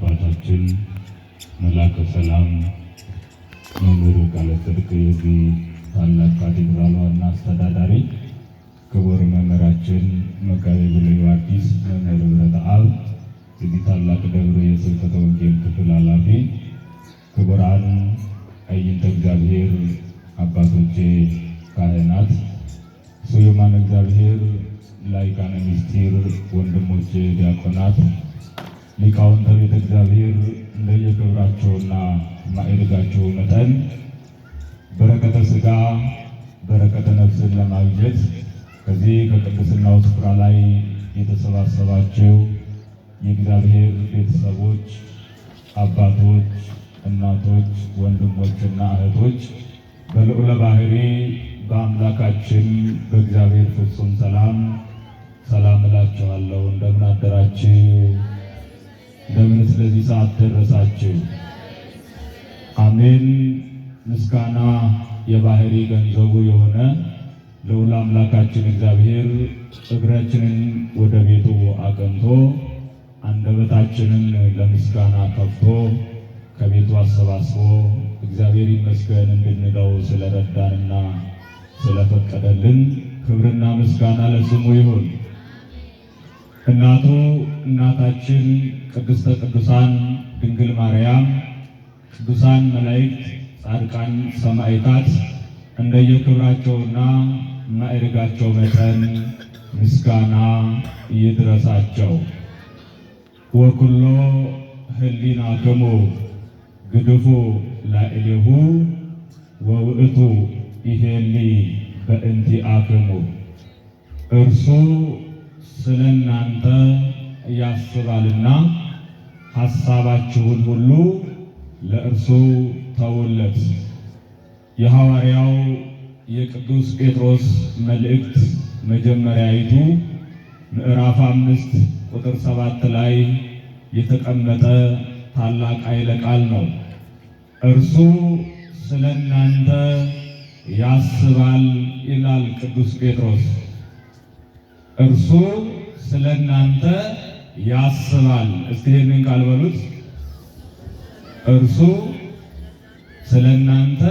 አባታችን መላከ ሰላም መምህር ቃለ ጽድቅ የዚህ ታላቅ ካቴድራል ዋና አስተዳዳሪ፣ ክቡር መምህራችን መጋቤ ብሉይ ሐዲስ መምህር ምህረተአብ የዚህ ታላቅ ደብር የስብከተ ወንጌል ክፍል ኃላፊ፣ ክቡራን አይንተ እግዚአብሔር አባቶቼ ካህናት፣ ስዩማን እግዚአብሔር ላይካነ ምስጢር ወንድሞቼ ዲያቆናት፣ ሊቃውንተ ቤተ እግዚአብሔር እንደየክብራቸውና ማዕረጋቸው መጠን በረከተ ሥጋ በረከተ ነፍስን ለማግኘት ከዚህ ከቅድስናው ስፍራ ላይ የተሰባሰባቸው የእግዚአብሔር ቤተሰቦች፣ አባቶች፣ እናቶች፣ ወንድሞችና እህቶች በልዑለ ባሕሪ በአምላካችን በእግዚአብሔር ፍጹም ሰላም እላችኋለሁ። እንደምን አደራችሁ? እንደምን ስለዚህ ሰዓት ደረሳችሁ? አሜን። ምስጋና የባሕሪ ገንዘቡ የሆነ ልዑል አምላካችን እግዚአብሔር እግራችንን ወደ ቤቱ አቅንቶ አንደበታችንን ለምስጋና ከፍቶ ከቤቱ አሰባስቦ እግዚአብሔር ይመስገን እንድንለው ስለረዳንና ስለፈቀደልን ክብርና ምስጋና ለስሙ ይሁን። እናታችን ቅድስተ ቅዱሳን ድንግል ማርያም፣ ቅዱሳን መላእክት፣ ጻድቃን፣ ሰማዕታት እንደየክብራቸውና ማዕረጋቸው መጠን ምስጋና ይድረሳቸው። ወኩሎ ህሊናክሙ ግድፉ ላዕሌሁ ወውእቱ ይሄሊ በእንቲአክሙ። እርሱ ስለ እናንተ ያስባልና ሐሳባችሁን ሁሉ ለእርሱ ተውለት። የሐዋርያው የቅዱስ ጴጥሮስ መልእክት መጀመሪያይቱ ምዕራፍ 5 ቁጥር 7 ላይ የተቀመጠ ታላቅ ኃይለ ቃል ነው። እርሱ ስለ እናንተ ያስባል ይላል ቅዱስ ጴጥሮስ። እርሱ ስለ እናንተ ያስባል። እስቲ ይህንን ቃል በሉት። እርሱ ስለ እናንተ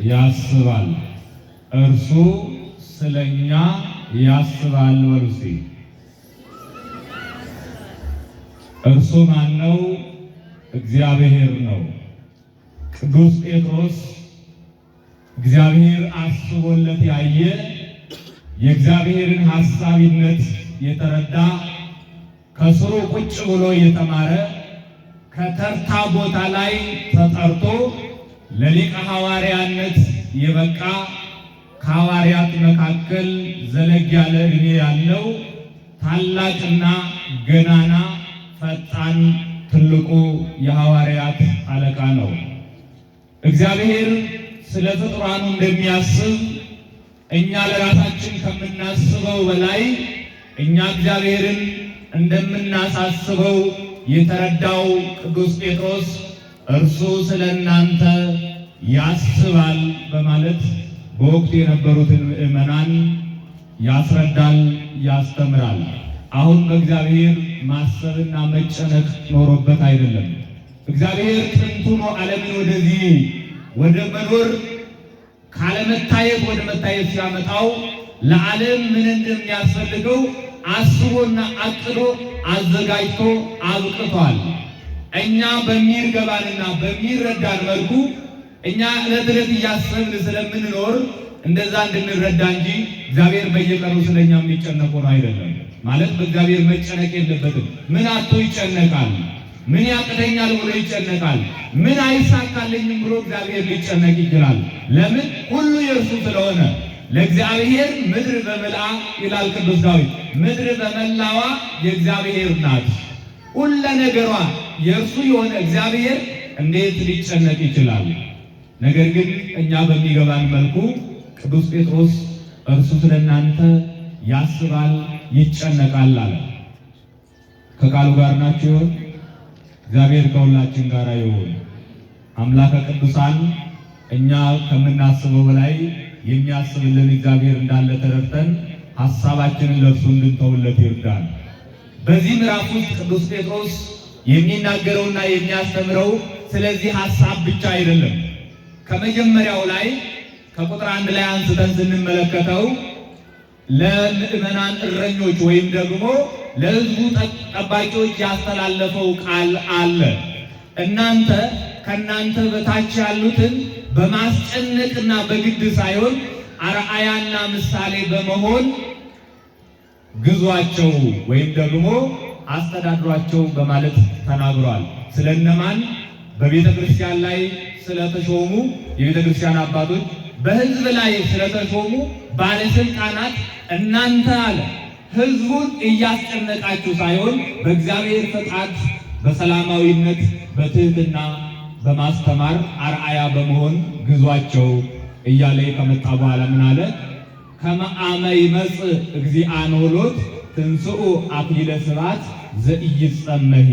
ያስባል። እርሱ ስለኛ ያስባል በሉ እስቲ። እርሱ ማን ነው? እግዚአብሔር ነው። ቅዱስ ጴጥሮስ እግዚአብሔር አስቦለት ያየ የእግዚአብሔርን ሐሳቢነት የተረዳ ከስሩ ቁጭ ብሎ የተማረ ከተርታ ቦታ ላይ ተጠርቶ ለሊቀ ሐዋርያነት የበቃ ከሐዋርያት መካከል ዘለግ ያለ ዕድሜ ያለው ታላቅና ገናና ፈጣን ትልቁ የሐዋርያት አለቃ ነው። እግዚአብሔር ስለ ፍጡራኑ እንደሚያስብ እኛ ለራሳችን ከምናስበው በላይ እኛ እግዚአብሔርን እንደምናሳስበው የተረዳው ቅዱስ ጴጥሮስ እርሱ ስለ እናንተ ያስባል በማለት በወቅቱ የነበሩትን ምዕመናን ያስረዳል፣ ያስተምራል። አሁን በእግዚአብሔር ማሰብና መጨነቅ ኖሮበት አይደለም። እግዚአብሔር ጥንቱን ዓለምን ወደዚህ ወደ መኖር ካለመታየት ወደ መታየት ሲያመጣው ለዓለም ምን እንደሚያስፈልገው አስቦና አቅዶ አዘጋጅቶ አብቅቷል። እኛ በሚገባንና በሚረዳን መልኩ እኛ ዕለት ዕለት እያሰብን ስለምንኖር እንደዛ እንድንረዳ እንጂ እግዚአብሔር በየቀኑ ስለኛ የሚጨነቁ ነው አይደለም። ማለት በእግዚአብሔር መጨነቅ የለበትም። ምን አጥቶ ይጨነቃል? ምን ያቅተኛል ብሎ ይጨነቃል? ምን አይሳካልኝም ብሎ እግዚአብሔር ሊጨነቅ ይችላል? ለምን? ሁሉ የእርሱ ስለሆነ። ለእግዚአብሔር ምድር በመልአ ይላል ቅዱስ ዳዊት። ምድር በመላዋ የእግዚአብሔር ናት። ሁሉ ነገሯ የእርሱ የሆነ እግዚአብሔር እንዴት ሊጨነቅ ይችላል? ነገር ግን እኛ በሚገባን መልኩ ቅዱስ ጴጥሮስ እርሱ ስለ እናንተ ያስባል፣ ይጨነቃል አለ። ከቃሉ ጋር ናችሁ? እግዚአብሔር ከሁላችን ጋር ይሁን። አምላከ ቅዱሳን እኛ ከምናስበው በላይ የሚያስብልን እግዚአብሔር እንዳለ ተረድተን ሐሳባችንን ለእርሱ እንድንተውለት ይርዳል። በዚህ ምዕራፍ ውስጥ ቅዱስ ጴጥሮስ የሚናገረውና የሚያስተምረው ስለዚህ ሐሳብ ብቻ አይደለም። ከመጀመሪያው ላይ ከቁጥር 1 ላይ አንስተን ስንመለከተው ለምእመናን እረኞች ወይም ደግሞ ለሕዝቡ ጠባቂዎች ያስተላለፈው ቃል አለ። እናንተ ከናንተ በታች ያሉትን በማስጨነቅና በግድ ሳይሆን አርአያና ምሳሌ በመሆን ግዟቸው ወይም ደግሞ አስተዳድሯቸው በማለት ተናግሯል። ስለነማን? በቤተ ክርስቲያን ላይ ስለተሾሙ የቤተ ክርስቲያን አባቶች፣ በሕዝብ ላይ ስለተሾሙ ባለስልጣናት እናንተ አለ ሕዝቡን እያስጨነቃችሁ ሳይሆን በእግዚአብሔር ፈቃድ በሰላማዊነት በትህትና በማስተማር አርአያ በመሆን ግዟቸው እያለ ከመጣ በኋላ ምን አለ? ከመአመ ይመጽእ እግዚአ ኖሎት ትንሥኡ አክሊለ ስብሐት ዘኢይጸመሂ።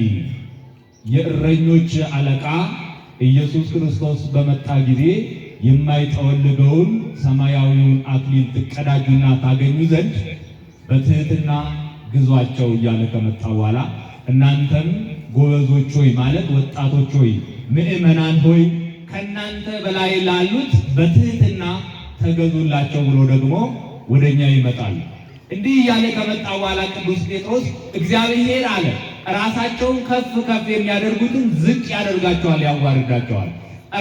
የእረኞች አለቃ ኢየሱስ ክርስቶስ በመጣ ጊዜ የማይጠወልገውን ሰማያዊውን አክሊል ትቀዳጁና ታገኙ ዘንድ በትህትና ግዟቸው እያለ ከመጣ በኋላ እናንተም ጎበዞች ሆይ ማለት ወጣቶች ሆይ ምእመናን ሆይ ከናንተ በላይ ላሉት በትህትና ተገዙላቸው ብሎ ደግሞ ወደኛ ይመጣል። እንዲህ እያለ ከመጣ በኋላ ቅዱስ ጴጥሮስ እግዚአብሔር አለ ራሳቸውን ከፍ ከፍ የሚያደርጉትን ዝቅ ያደርጋቸዋል፣ ያዋርዳቸዋል።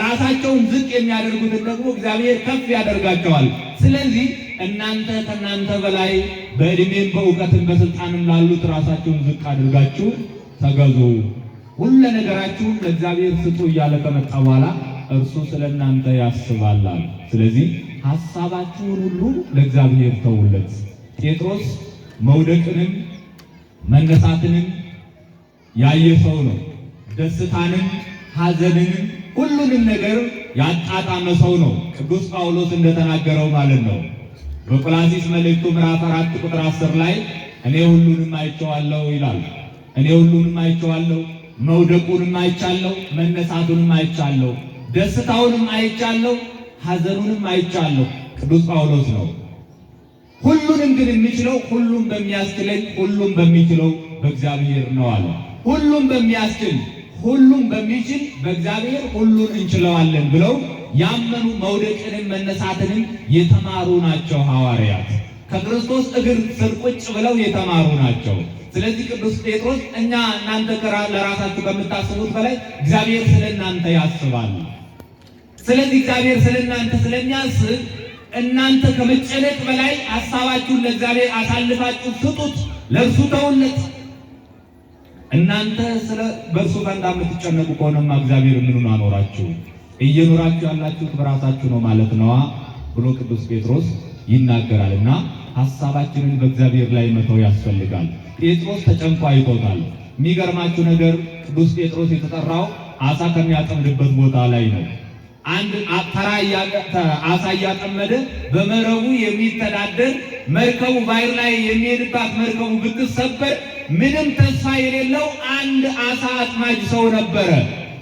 ራሳቸውን ዝቅ የሚያደርጉትን ደግሞ እግዚአብሔር ከፍ ያደርጋቸዋል። ስለዚህ እናንተ ከናንተ በላይ በዕድሜም በእውቀትም በስልጣንም ላሉት ራሳቸውን ዝቅ አድርጋችሁ ተገዙ፣ ሁሉ ነገራችሁን ለእግዚአብሔር ስጡ እያለ ከመጣ በኋላ እርሱ ስለ እናንተ ያስባል። ስለዚህ ሐሳባችሁን ሁሉ ለእግዚአብሔር ተውለት። ጴጥሮስ መውደቅንም መነሳትንም ያየ ሰው ነው። ደስታንም ሐዘንንም ሁሉንም ነገር ያጣጣመ ሰው ነው። ቅዱስ ጳውሎስ እንደተናገረው ማለት ነው በቆላስይስ መልእክቱ ምዕራፍ 4 ቁጥር 10 ላይ እኔ ሁሉንም አይቼዋለሁ ይላል። እኔ ሁሉንም አይቼዋለሁ፣ መውደቁንም አይቻለሁ፣ መነሳቱንም አይቻለሁ፣ ደስታውንም አይቻለሁ፣ ሐዘኑንም አይቻለሁ። ቅዱስ ጳውሎስ ነው። ሁሉንም ግን የሚችለው ሁሉም በሚያስችለኝ ሁሉም በሚችለው በእግዚአብሔር ነው አለ። ሁሉም በሚያስችል ሁሉም በሚችል በእግዚአብሔር ሁሉን እንችለዋለን ብለው ያመኑ መውደቅንም መነሳትንም የተማሩ ናቸው ሐዋርያት። ከክርስቶስ እግር ስር ቁጭ ብለው የተማሩ ናቸው። ስለዚህ ቅዱስ ጴጥሮስ እኛ እናንተ ለራሳችሁ ከምታስቡት በላይ እግዚአብሔር ስለ እናንተ ያስባል። ስለዚህ እግዚአብሔር ስለ እናንተ ስለሚያስብ እናንተ ከመጨነቅ በላይ ሐሳባችሁን ለእግዚአብሔር አሳልፋችሁ ስጡት፣ ለእርሱ ተውለት። እናንተ በእርሱ ፈንታ የምትጨነቁ ከሆነማ እግዚአብሔር ምኑን አኖራችሁ? እየኖራችሁ ያላችሁት በራሳችሁ ነው ማለት ነዋ ብሎ ቅዱስ ጴጥሮስ ይናገራል። እና ሐሳባችንን በእግዚአብሔር ላይ መተው ያስፈልጋል። ጴጥሮስ ተጨንቆ አይቶታል። የሚገርማችሁ ነገር ቅዱስ ጴጥሮስ የተጠራው አሳ ከሚያጠምድበት ቦታ ላይ ነው። አንድ አሳ እያጠመደ በመረቡ የሚተዳደር መርከቡ ባሕር ላይ የሚሄድባት መርከቡ ብትሰበር ምንም ተስፋ የሌለው አንድ አሳ አጥማጅ ሰው ነበረ።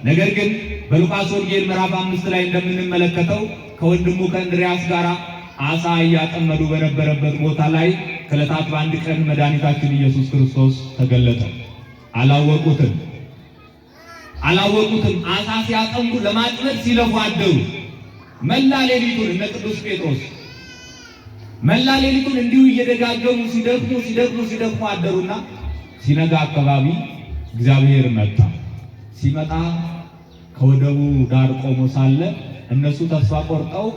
ነገር ግን በሉቃስ ወንጌል ምዕራፍ 5 ላይ እንደምንመለከተው ከወንድሙ ከእንድርያስ ጋር አሳ እያጠመዱ በነበረበት ቦታ ላይ ከዕለታት በአንድ ቀን መድኃኒታችን ኢየሱስ ክርስቶስ ተገለጠ። አላወቁትም። አሳ ሲያጠምዱ ለማጥመድ ሲለፉ አደሩ። መላ ሌሊቱን እነ ቅዱስ ጴጥሮስ መላ ሌሊቱን እንዲሁ እየደጋገሙ ሲደክሙ አደሩና ሲነጋ አካባቢ እግዚአብሔር መጣ። ሲመጣ ከወደቡ ዳር ቆሞ ሳለ እነሱ ተስፋ ቆርጠው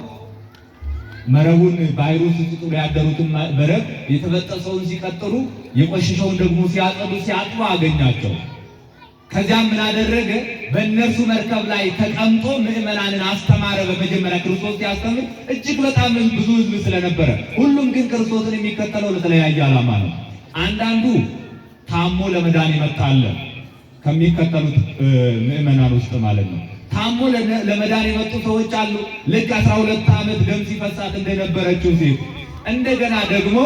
መረቡን ባሕሩ ሲጥሉ ያደሩትን መረብ የተበጠሰውን ሲቀጥሉ የቆሸሸውን ደግሞ ሲያጥቡ አገኛቸው። ከዚያም ምን አደረገ? በእነርሱ መርከብ ላይ ተቀምጦ ምዕመናንን አስተማረ። በመጀመሪያ ክርስቶስ ሲያስተምር እጅግ በጣም ብዙ ሕዝብ ስለነበረ፣ ሁሉም ግን ክርስቶስን የሚከተለው ለተለያየ ዓላማ ነው። አንዳንዱ ታሞ ለመዳን ይመጣል፣ ከሚከተሉት ምዕመናን ውስጥ ማለት ነው። ታሞ ለመዳን የመጡ ሰዎች አሉ። ልክ 12 ዓመት ደም ሲፈሳት እንደነበረችው ሴት። እንደገና ደግሞ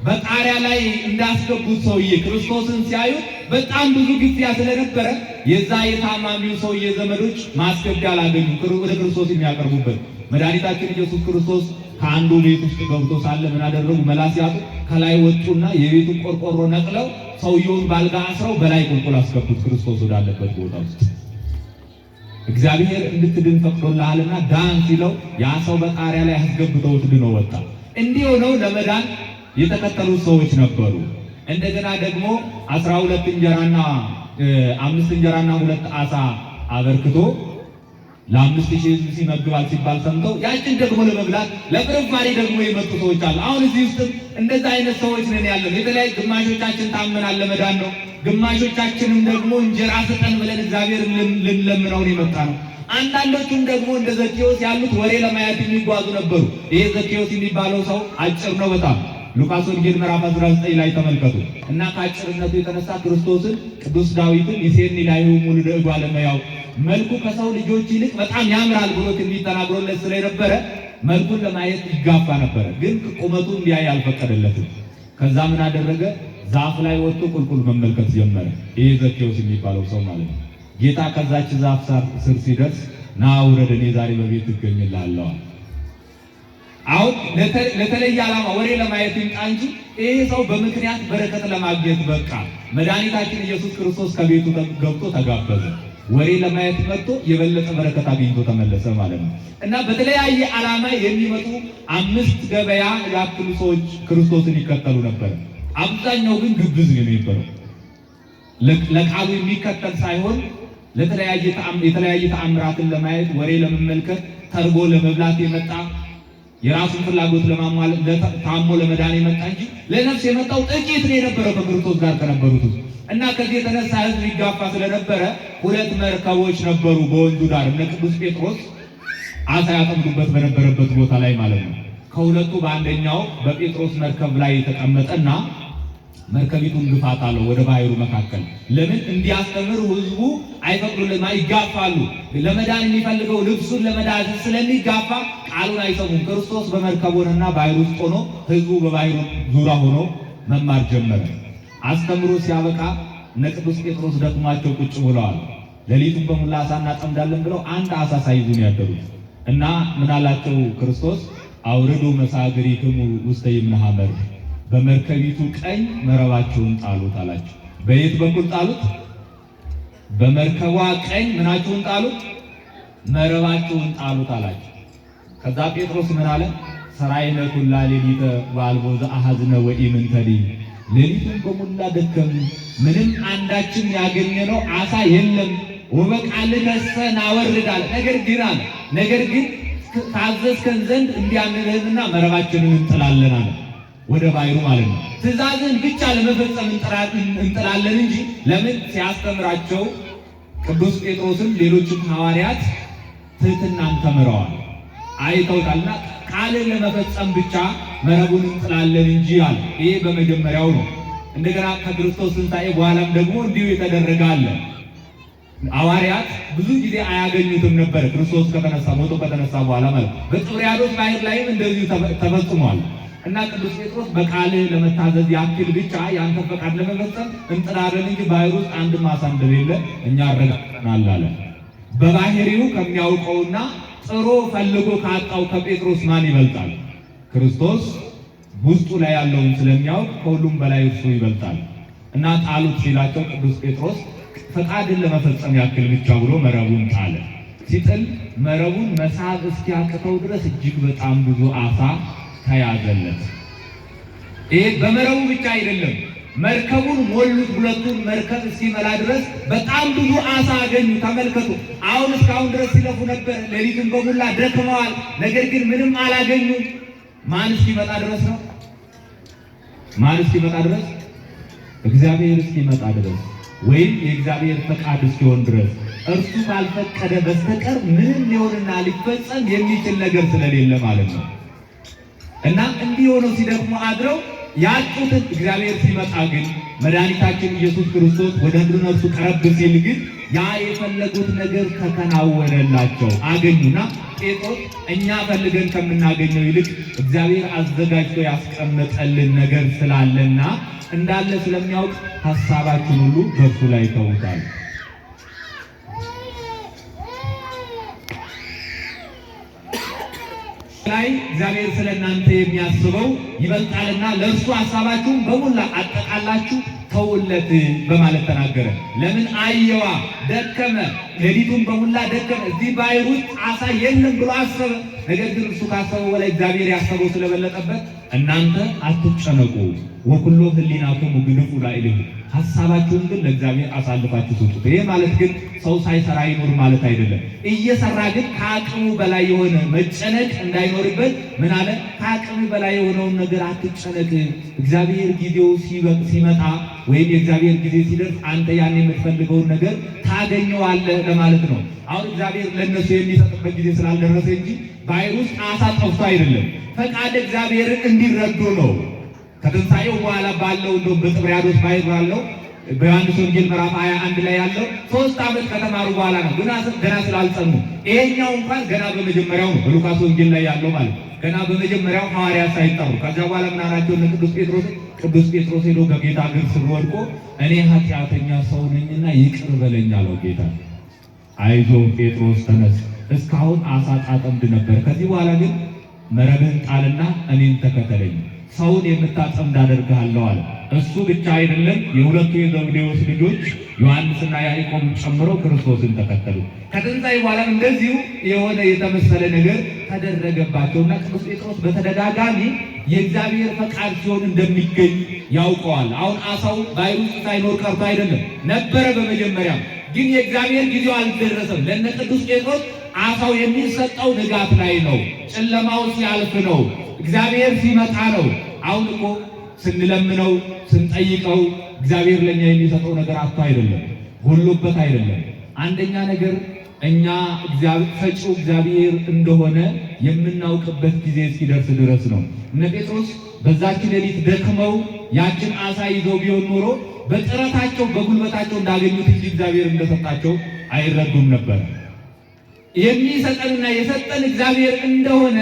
በጣሪያ ላይ እንዳስገቡት ሰውዬ ክርስቶስን ሲያዩ በጣም ብዙ ግፊያ ስለነበረ የዛ የታማሚው ሰውዬ ዘመዶች ማስገቢያ አላገኙም ወደ ክርስቶስ የሚያቀርቡበት። መድኃኒታችን ኢየሱስ ክርስቶስ ከአንዱ ቤት ውስጥ ገብቶ ሳለ ምን አደረጉ? መላ ሲያጡ ከላይ ወጡና የቤቱን ቆርቆሮ ነቅለው ሰውየውን ባልጋ አስረው በላይ ቁልቁል አስገቡት ክርስቶስ ወዳለበት ቦታ ውስጥ። እግዚአብሔር እንድትድን ፈቅዶልሃልና ዳን ሲለው ያ ሰው በጣሪያ ላይ አስገብተውት ድኖ ወጣ። እንዲህ ሆነው ለመዳን የተከተሉት ሰዎች ነበሩ። እንደገና ደግሞ 12 እንጀራና 5 እንጀራና 2 ዓሣ አበርክቶ ለ5000 ሕዝብ ሲመግባል ሲባል ሰምተው ያችን ደግሞ ለመብላት ለፍርፋሪ ደግሞ የመጡ ሰዎች አሉ። አሁን እዚህ ውስጥ እንደዛ አይነት ሰዎች ነን ያለን። የተለያዩ ግማሾቻችን ታመናል ለመዳን ነው፣ ግማሾቻችንም ደግሞ እንጀራ ስጠን ብለን እግዚአብሔር ልንለምነው የመጣ ነው። አንዳንዶቹም ደግሞ እንደ ዘኬዎስ ያሉት ወሬ ለማየት የሚጓዙ ነበሩ። ይሄ ዘኬዎስ የሚባለው ሰው አጭር ነው በጣም። ሉቃስ ወንጌል ምዕራፍ 19 ላይ ተመልከቱ። እና ከአጭርነቱ የተነሳ ክርስቶስን ቅዱስ ዳዊትን ይሴኒ ላይሁ ሙሉ እጓለ እመሕያው መልኩ ከሰው ልጆች ይልቅ በጣም ያምራል ብሎ ትንቢት ተናግሮለት ስለነበረ መልኩን ለማየት ይጋፋ ነበረ። ግን ቁመቱ እንዲያይ አልፈቀደለትም። ከዛ ምን አደረገ? ዛፍ ላይ ወጥቶ ቁልቁል መመልከት ጀመረ። ይሄ ዘኬዎስ የሚባለው ሰው ማለት ነው። ጌታ ከዛች ዛፍ ስር ሲደርስ ና ውረድ፣ እኔ ዛሬ በቤት እገኝልሃለሁ። አሁን ለተለየ ዓላማ ወሬ ለማየት ይምጣ እንጂ ይሄ ሰው በምክንያት በረከት ለማግኘት በቃ። መድኃኒታችን ኢየሱስ ክርስቶስ ከቤቱ ገብቶ ተጋበዘ። ወሬ ለማየት መጥቶ የበለጠ በረከት አግኝቶ ተመለሰ ማለት ነው። እና በተለያየ ዓላማ የሚመጡ 5 ገበያ ያክሉ ሰዎች ክርስቶስን ይከተሉ ነበር። አብዛኛው ግን ግብዝ ነው የሚባለው። ለቃሉ የሚከተል ሳይሆን የተለያየ ተአምራትን ለማየት ወሬ ለመመልከት ተርቦ ለመብላት የመጣ የራሱን ፍላጎት ለማሟላት ታሞ ለመዳን የመጣ እንጂ ለነፍስ የመጣው ጥቂት ነው የነበረው ከክርስቶስ ጋር ከነበሩት። እና ከዚህ የተነሳ ሕዝብ ይጋፋ ስለነበረ 2 መርከቦች ነበሩ በወንዙ ዳር። እነ ቅዱስ ጴጥሮስ አሳ ያጠምዱበት በነበረበት ቦታ ላይ ማለት ነው። ከሁለቱ በአንደኛው በጴጥሮስ መርከብ ላይ የተቀመጠና መርከቢቱን ግፋት አለው ወደ ባህሩ መካከል። ለምን እንዲያስተምር ሕዝቡ አይፈቅዱልም፣ ይጋፋሉ። ለመዳን የሚፈልገው ልብሱን ለመዳን ስለሚጋፋ ቃሉን አይሰሙም። ክርስቶስ በመርከብ ሆነና ባህሩ ውስጥ ሆኖ ሕዝቡ በባህሩ ዙሪያ ሆኖ መማር ጀመረ። አስተምሮ ሲያበቃ እነ ቅዱስ ጴጥሮስ ደክሟቸው ቁጭ ብለዋል። ሌሊቱን በሙሉ አሳ እናጠምዳለን ብለው አንድ አሳ ሳይዙ ነው ያደሩት። እና ምን አላቸው ክርስቶስ? አውርዱ መሳግሪክሙ ውስተ ይምነ ሐመር፣ በመርከቢቱ ቀኝ መረባቸውን ጣሉት አላቸው። በየት በኩል ጣሉት? በመርከቧ ቀኝ ምናቸውን ጣሉት? መረባቸውን ጣሉት አላቸው። ከዛ ጴጥሮስ ምን አለ? ሰራይነ ኩላ ሌሊተ ወአልቦ ዘአሐዝነ ወኢምንተኒ፣ ሌሊቱን በሙላ ደከም፣ ምንም አንዳችን ያገኘነው አሳ የለም። ወበቃልከሰ ናወርድ አለ። ነገር ግን ታዘዝከን ዘንድ እንዲያንልህምና መረባችንን እንጥላለን አለ። ወደ ባሕሩ ማለት ነው። ትእዛዝን ብቻ ለመፈጸም እንጥላለን እንጂ ለምን? ሲያስተምራቸው ቅዱስ ጴጥሮስም ሌሎችም ሐዋርያት ትሕትናን ተምረዋል፣ አይተውታልና ቃልን ለመፈጸም ብቻ መረቡን እንጥላለን እንጂ አለ። ይሄ በመጀመሪያው ነው። እንደገና ከክርስቶስ ትንሣኤ በኋላም ደግሞ እንዲሁ የተደረገ አለ። ሐዋርያት ብዙ ጊዜ አያገኙትም ነበር ክርስቶስ ሞቶ ከተነሳ በኋላ ማለት ነው። በጥብርያዶስ ባሕር ላይም እንደዚሁ ተፈጽሟል። እና ቅዱስ ጴጥሮስ በቃልህ ለመታዘዝ ያክል ብቻ ያንተ ፈቃድ ለመፈጸም እንጥላለን እንጂ ባሕር ውስጥ አንድም ዓሣ እንደሌለ እኛ አረጋግጠናል አለ። በባህሪው ከሚያውቀውና ጥሮ ፈልጎ ካጣው ከጴጥሮስ ማን ይበልጣል? ክርስቶስ ውስጡ ላይ ያለውን ስለሚያውቅ ከሁሉም በላይ እርሱ ይበልጣል። እና ጣሉት ሲላቸው ቅዱስ ጴጥሮስ ፈቃድን ለመፈጸም ያክል ብቻ ብሎ መረቡን ጣለ። ሲጥል መረቡን መሳብ እስኪያቅተው ድረስ እጅግ በጣም ብዙ ዓሣ ተያዘለት። ይሄ በመረቡ ብቻ አይደለም፣ መርከቡን ሞሉት። ሁለቱን መርከብ እስኪመላ ድረስ በጣም ብዙ ዓሣ አገኙ። ተመልከቱ። አሁን እስካሁን ድረስ ሲለፉ ነበር፣ ሌሊቱን በሙላ ደክመዋል። ነገር ግን ምንም አላገኙ። ማን እስኪመጣ ድረስ ነው? ማን እስኪመጣ ድረስ? እግዚአብሔር እስኪመጣ ድረስ፣ ወይም የእግዚአብሔር ፈቃድ እስኪሆን ድረስ። እርሱ ካልፈቀደ በስተቀር ምንም ሊሆንና ሊፈጸም የሚችል ነገር ስለሌለ ማለት ነው። እና እንዲህ ሆነው ሲደክሙ አድረው ያጡትን እግዚአብሔር ሲመጣ ግን መድኃኒታችን ኢየሱስ ክርስቶስ ወደ እነርሱ ቀረብ ሲል ግን ያ የፈለጉት ነገር ተከናወነላቸው፣ አገኙና ጴጥሮስ እኛ ፈልገን ከምናገኘው ይልቅ እግዚአብሔር አዘጋጅቶ ያስቀመጠልን ነገር ስላለና እንዳለ ስለሚያውቅ ሐሳባችን ሁሉ በእርሱ ላይ ተውታል። ላይ እግዚአብሔር ስለናንተ የሚያስበው ይበልጣልና ለእርሱ ሐሳባችሁን በሙላ አጠቃላችሁ ተውለት በማለት ተናገረ። ለምን አየዋ ደከመ፣ ሌሊቱን በሙላ ደከመ። እዚህ ባሕር ውስጥ ዓሣ የለም ብሎ አሰበ። ነገር ግን እርሱ ካሰበው በላይ እግዚአብሔር ያሰበው ስለበለጠበት እናንተ አትጨነቁ፣ ወኩሎ ህሊናክሙ ግንፉ ላዕሌሁ፣ ሐሳባችሁን ግን ለእግዚአብሔር አሳልፋችሁ ስጡት። ይሄ ማለት ግን ሰው ሳይሰራ ይኖር ማለት አይደለም። እየሰራ ግን ከአቅሙ በላይ የሆነ መጨነቅ እንዳይኖርበት ምን አለ? ከአቅሙ በላይ የሆነውን ነገር አትጨነቅ። እግዚአብሔር ጊዜው ሲመጣ ወይም የእግዚአብሔር ጊዜ ሲደርስ አንተ ያን የምትፈልገውን ነገር ታገኘዋለህ ለማለት ነው። አሁን እግዚአብሔር ለእነሱ የሚሰጥበት ጊዜ ስላልደረሰ እንጂ ባሕር ውስጥ ዓሣ ጠፍቶ አይደለም። ፈቃድ እግዚአብሔርን እንዲረዱ ነው። ከትንሣኤው በኋላ ባለው እንደው በጥብርያዶስ ባሕር ባለው በዮሐንስ ወንጌል ምዕራፍ 21 ላይ ያለው 3 ዓመት ከተማሩ በኋላ ነው። ገና ስላልጸኑ ይሄኛው እንኳን ገና በመጀመሪያው ነው። በሉቃስ ወንጌል ላይ ያለው ማለት ገና በመጀመሪያው ሐዋርያት ሳይጠሩ ከዚያ በኋላ ምን አላቸው? ቅዱስ ጴጥሮስ ሄዶ በጌታ እግር ስር ወድቆ እኔ ኃጢአተኛ ሰው ነኝና ይቅር በለኝ አለው ጌታ። አይዞህ ጴጥሮስ ተነስ፣ እስካሁን ዓሣ ታጠምድ ነበር፣ ከዚህ በኋላ ግን መረብህን ጣልና እኔን ተከተለኝ፣ ሰውን የምታጠምድ አደርግሃለሁ አለ። እሱ ብቻ አይደለም፣ የሁለቱ የዘብዴዎስ ልጆች ዮሐንስና ያዕቆብ ጨምሮ ክርስቶስን ተከተሉ። ከትንሣኤ በኋላ እንደዚሁ የሆነ የተመሰለ ነገር ተደረገባቸውና ቅዱስ ጴጥሮስ በተደጋጋሚ የእግዚአብሔር ፈቃድ ሲሆን እንደሚገኝ ያውቀዋል። አሁን ዓሣው ባሕር ውስጥ ሳይኖር ቀርቶ አይደለም፣ ነበረ በመጀመሪያ ግን የእግዚአብሔር ጊዜው አልደረሰም። ለነ ቅዱስ ጴጥሮስ ዓሣው የሚሰጠው ንጋት ላይ ነው፣ ጨለማው ሲያልፍ ነው፣ እግዚአብሔር ሲመጣ ነው። አሁን እኮ ስንለምነው ስንጠይቀው እግዚአብሔር ለኛ የሚሰጠው ነገር አጥቶ አይደለም፣ ጎሎበት አይደለም። አንደኛ ነገር እኛ ሰጪው እግዚአብሔር እንደሆነ የምናውቅበት ጊዜ እስኪደርስ ድረስ ነው። እነ ጴጥሮስ በዛች ሌሊት ደክመው ያችን ዓሣ ይዘው ቢሆን ኖሮ በጥረታቸው በጉልበታቸው እንዳገኙት እንጂ እግዚአብሔር እንደሰጣቸው አይረዱም ነበር። የሚሰጠንና የሰጠን እግዚአብሔር እንደሆነ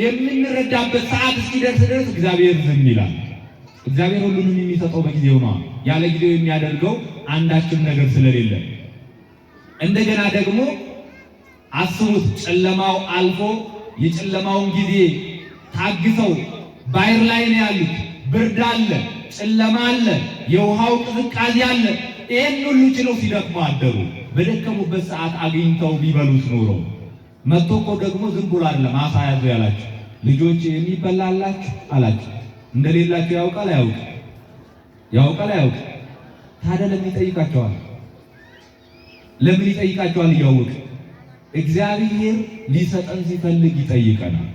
የምንረዳበት ሰዓት እስኪደርስ ድረስ እግዚአብሔር ዝም ይላል። እግዚአብሔር ሁሉንም የሚሰጠው በጊዜው ነው። ያለ ጊዜው የሚያደርገው አንዳችም ነገር ስለሌለ እንደገና ደግሞ አስቡት፣ ጨለማው አልፎ የጨለማውን ጊዜ ታግሰው ባሕር ላይ ነው ያሉት። ብርድ አለ፣ ጨለማ አለ፣ የውሃው ቅዝቃዜ አለ። ይህን ሁሉ ችለው ሲደክሙ አደሩ። በደከሙበት ሰዓት አግኝተው ቢበሉት ኖሮ መጥቶ እኮ ደግሞ ዝም ብሎ አይደለም ዓሣ ያዙ ያላቸው። ልጆች የሚበላላችሁ አላቸው። እንደሌላቸው ያውቃል አያውቅም? ያውቃል አያውቅም? ታዲያ ለምን ይጠይቃቸዋል? ለምን ይጠይቃቸዋል? እያወቀ እግዚአብሔር ሊሰጠን ሲፈልግ ይጠይቀናል።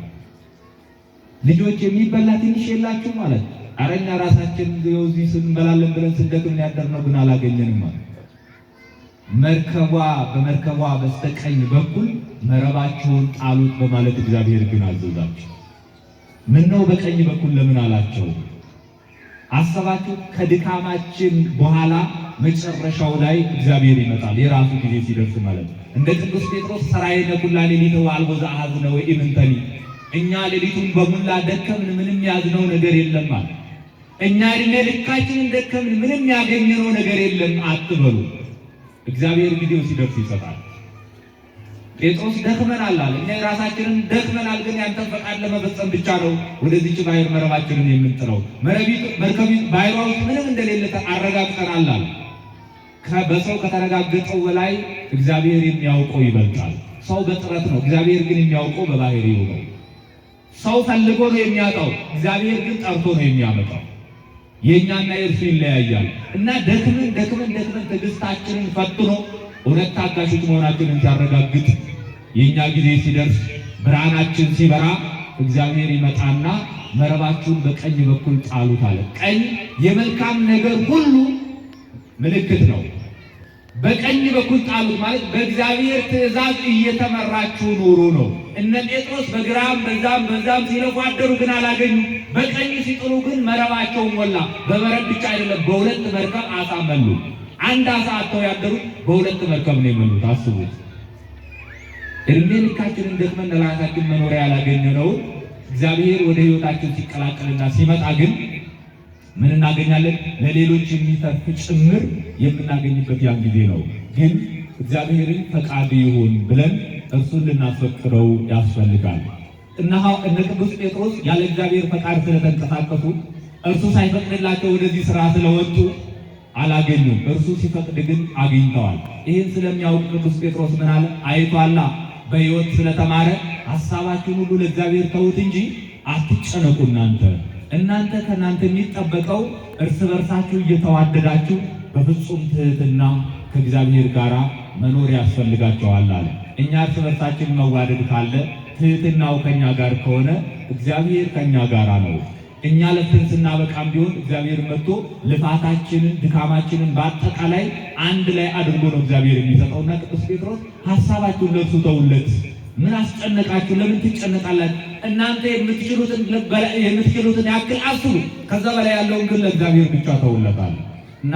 ልጆች የሚበላ ትንሽ የላችሁ ማለት ኧረ እኛ ራሳችን እዚህ ስንበላለን ብለን ስንደክም ያደርነው ግን አላገኘንም ማለት። በመርከቧ በስተቀኝ በኩል መረባችሁን ጣሉት በማለት እግዚአብሔር ግን አዘዛቸው። ምን ነው በቀኝ በኩል ለምን አላቸው? አሰባችሁ? ከድካማችን በኋላ መጨረሻው ላይ እግዚአብሔር ይመጣል፣ የራሱ ጊዜ ሲደርስ ማለት ነው። እንደ ቅዱስ ጴጥሮስ ሰራይነ ኩላ ሌሊተ ወአልቦ ዘአኀዝነ ወኢምንተኒ፣ እኛ ሌሊቱን በሙላ ደከምን፣ ምንም ያዝነው ነገር የለም ማለት። እኛ እድሜ ልካችንን ደከምን፣ ምንም ያገኘነው ነገር የለም አትበሉ። እግዚአብሔር ጊዜው ሲደርስ ይሰጣል። ጴጥሮስ ደክመናል አለ። እኛ የራሳችንን ደክመናል፣ ግን ያንተን ፈቃድ ለመፈጸም ብቻ ነው ወደዚች ባሕር መረባችንን የምንጥለው። መርከቢቱ ባሕሯ ውስጥ ምንም እንደሌለ አረጋግጠናል አለ። በሰው ከተረጋገጠው በላይ እግዚአብሔር የሚያውቀው ይበልጣል። ሰው በጥረት ነው፣ እግዚአብሔር ግን የሚያውቀው በባሕሪው ነው። ሰው ፈልጎ ነው የሚያጣው፣ እግዚአብሔር ግን ጠርቶ ነው የሚያመጣው። የእኛና የእርሱ ይለያያል እና ደክመን ትዕግስታችንን ፈትኖ እውነት ታጋሾች መሆናችንን ሲያረጋግጥ የእኛ ጊዜ ሲደርስ ብርሃናችን ሲበራ እግዚአብሔር ይመጣና መረባችሁን በቀኝ በኩል ጣሉት አለ። ቀኝ የመልካም ነገር ሁሉ ምልክት ነው። በቀኝ በኩል ጣሉት ማለት በእግዚአብሔር ትእዛዝ እየተመራችሁ ኑሩ ነው። እነ ጴጥሮስ በግራም በዛም ሲለፉ አደሩ፣ ግን አላገኙ። በቀኝ ሲጥሉ ግን መረባቸው ሞላ። በመረብ ብቻ አይደለም፣ በሁለት መርከብ ዓሣ መሉ። አንድ ዓሣ አጥተው ያደሩት በሁለት መርከብ ነው የመሉት። አስቡት። እድሜ ልካችንን ደክመን ለራሳችን መኖሪያ ያላገኘነው እግዚአብሔር ወደ ሕይወታችን ሲቀላቀልና ሲመጣ ግን ምን እናገኛለን? ለሌሎች የሚተርፍ ጭምር የምናገኝበት ያን ጊዜ ነው። ግን እግዚአብሔርን ፈቃድ ይሁን ብለን እርሱን ልናስፈቅደው ያስፈልጋል። እነ ቅዱስ ጴጥሮስ ያለ እግዚአብሔር ፈቃድ ስለተንቀሳቀሱ እርሱ ሳይፈቅድላቸው ወደዚህ ስራ ስለወጡ አላገኙም። እርሱ ሲፈቅድ ግን አግኝተዋል። ይህን ስለሚያውቅ ቅዱስ ጴጥሮስ ምን አለ? አይቷላ በሕይወት ስለተማረ ሐሳባችሁን ሁሉ ለእግዚአብሔር ተዉት እንጂ አትጨነቁ። እናንተ ከእናንተ የሚጠበቀው እርስ በርሳችሁ እየተዋደዳችሁ በፍጹም ትህትና ከእግዚአብሔር ጋር መኖር ያስፈልጋቸዋል አለ። እኛ እርስ በርሳችን መዋደድ ካለ ትህትናው ከኛ ጋር ከሆነ እግዚአብሔር ከኛ ጋር ነው። እኛ ለፍተን ስናበቃም ቢሆን እግዚአብሔር መጥቶ ልፋታችንን ድካማችንን በአጠቃላይ አንድ ላይ አድርጎ ነው እግዚአብሔር የሚሰጠውና ቅዱስ ጴጥሮስ ሐሳባችሁን ለእርሱ ተውለት። ምን አስጨነቃችሁ? ለምን ትጨነቃላችሁ? እናንተ የምትችሉትን ያክል አስቡ፣ ከዛ በላይ ያለውን ግን ለእግዚአብሔር ብቻ ተውለታል። እና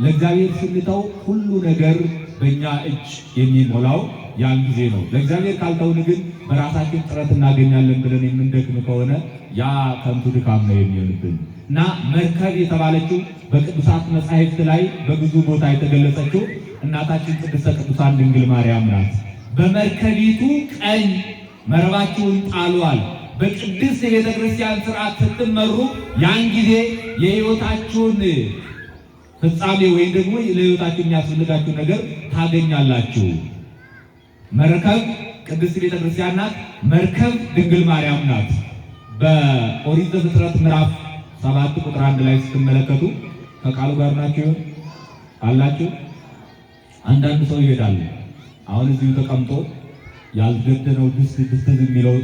ለእግዚአብሔር ስንተው ሁሉ ነገር በእኛ እጅ የሚሞላው ያን ጊዜ ነው። ለእግዚአብሔር ካልተውን ግን በራሳችን ጥረት እናገኛለን ብለን የምንደክም ከሆነ ያ ከንቱ ድካም ነው የሚሆንብን። እና መርከብ የተባለችው በቅዱሳት መጻሕፍት ላይ በብዙ ቦታ የተገለጸችው እናታችን ቅድስተ ቅዱሳን ድንግል ማርያም ናት። በመርከቢቱ ቀኝ መረባችሁን ጣሉአል። በቅድስት የቤተ ክርስቲያን ስርዓት ስትመሩ ያን ጊዜ የሕይወታችሁን ፍጻሜ ወይም ደግሞ ለሕይወታችሁ የሚያስፈልጋችሁ ነገር ታገኛላችሁ። መርከብ ቅድስት ቤተ ክርስቲያን ናት። መርከብ ድንግል ማርያም ናት። በኦሪት ዘፍጥረት ምዕራፍ 7 ቁጥር 1 ላይ ስትመለከቱ ከቃሉ ጋር ናችሁ አላችሁ። አንዳንድ ሰው ይሄዳል። አሁን እዚሁ ተቀምጦ ያልገደነው ድስት የሚለው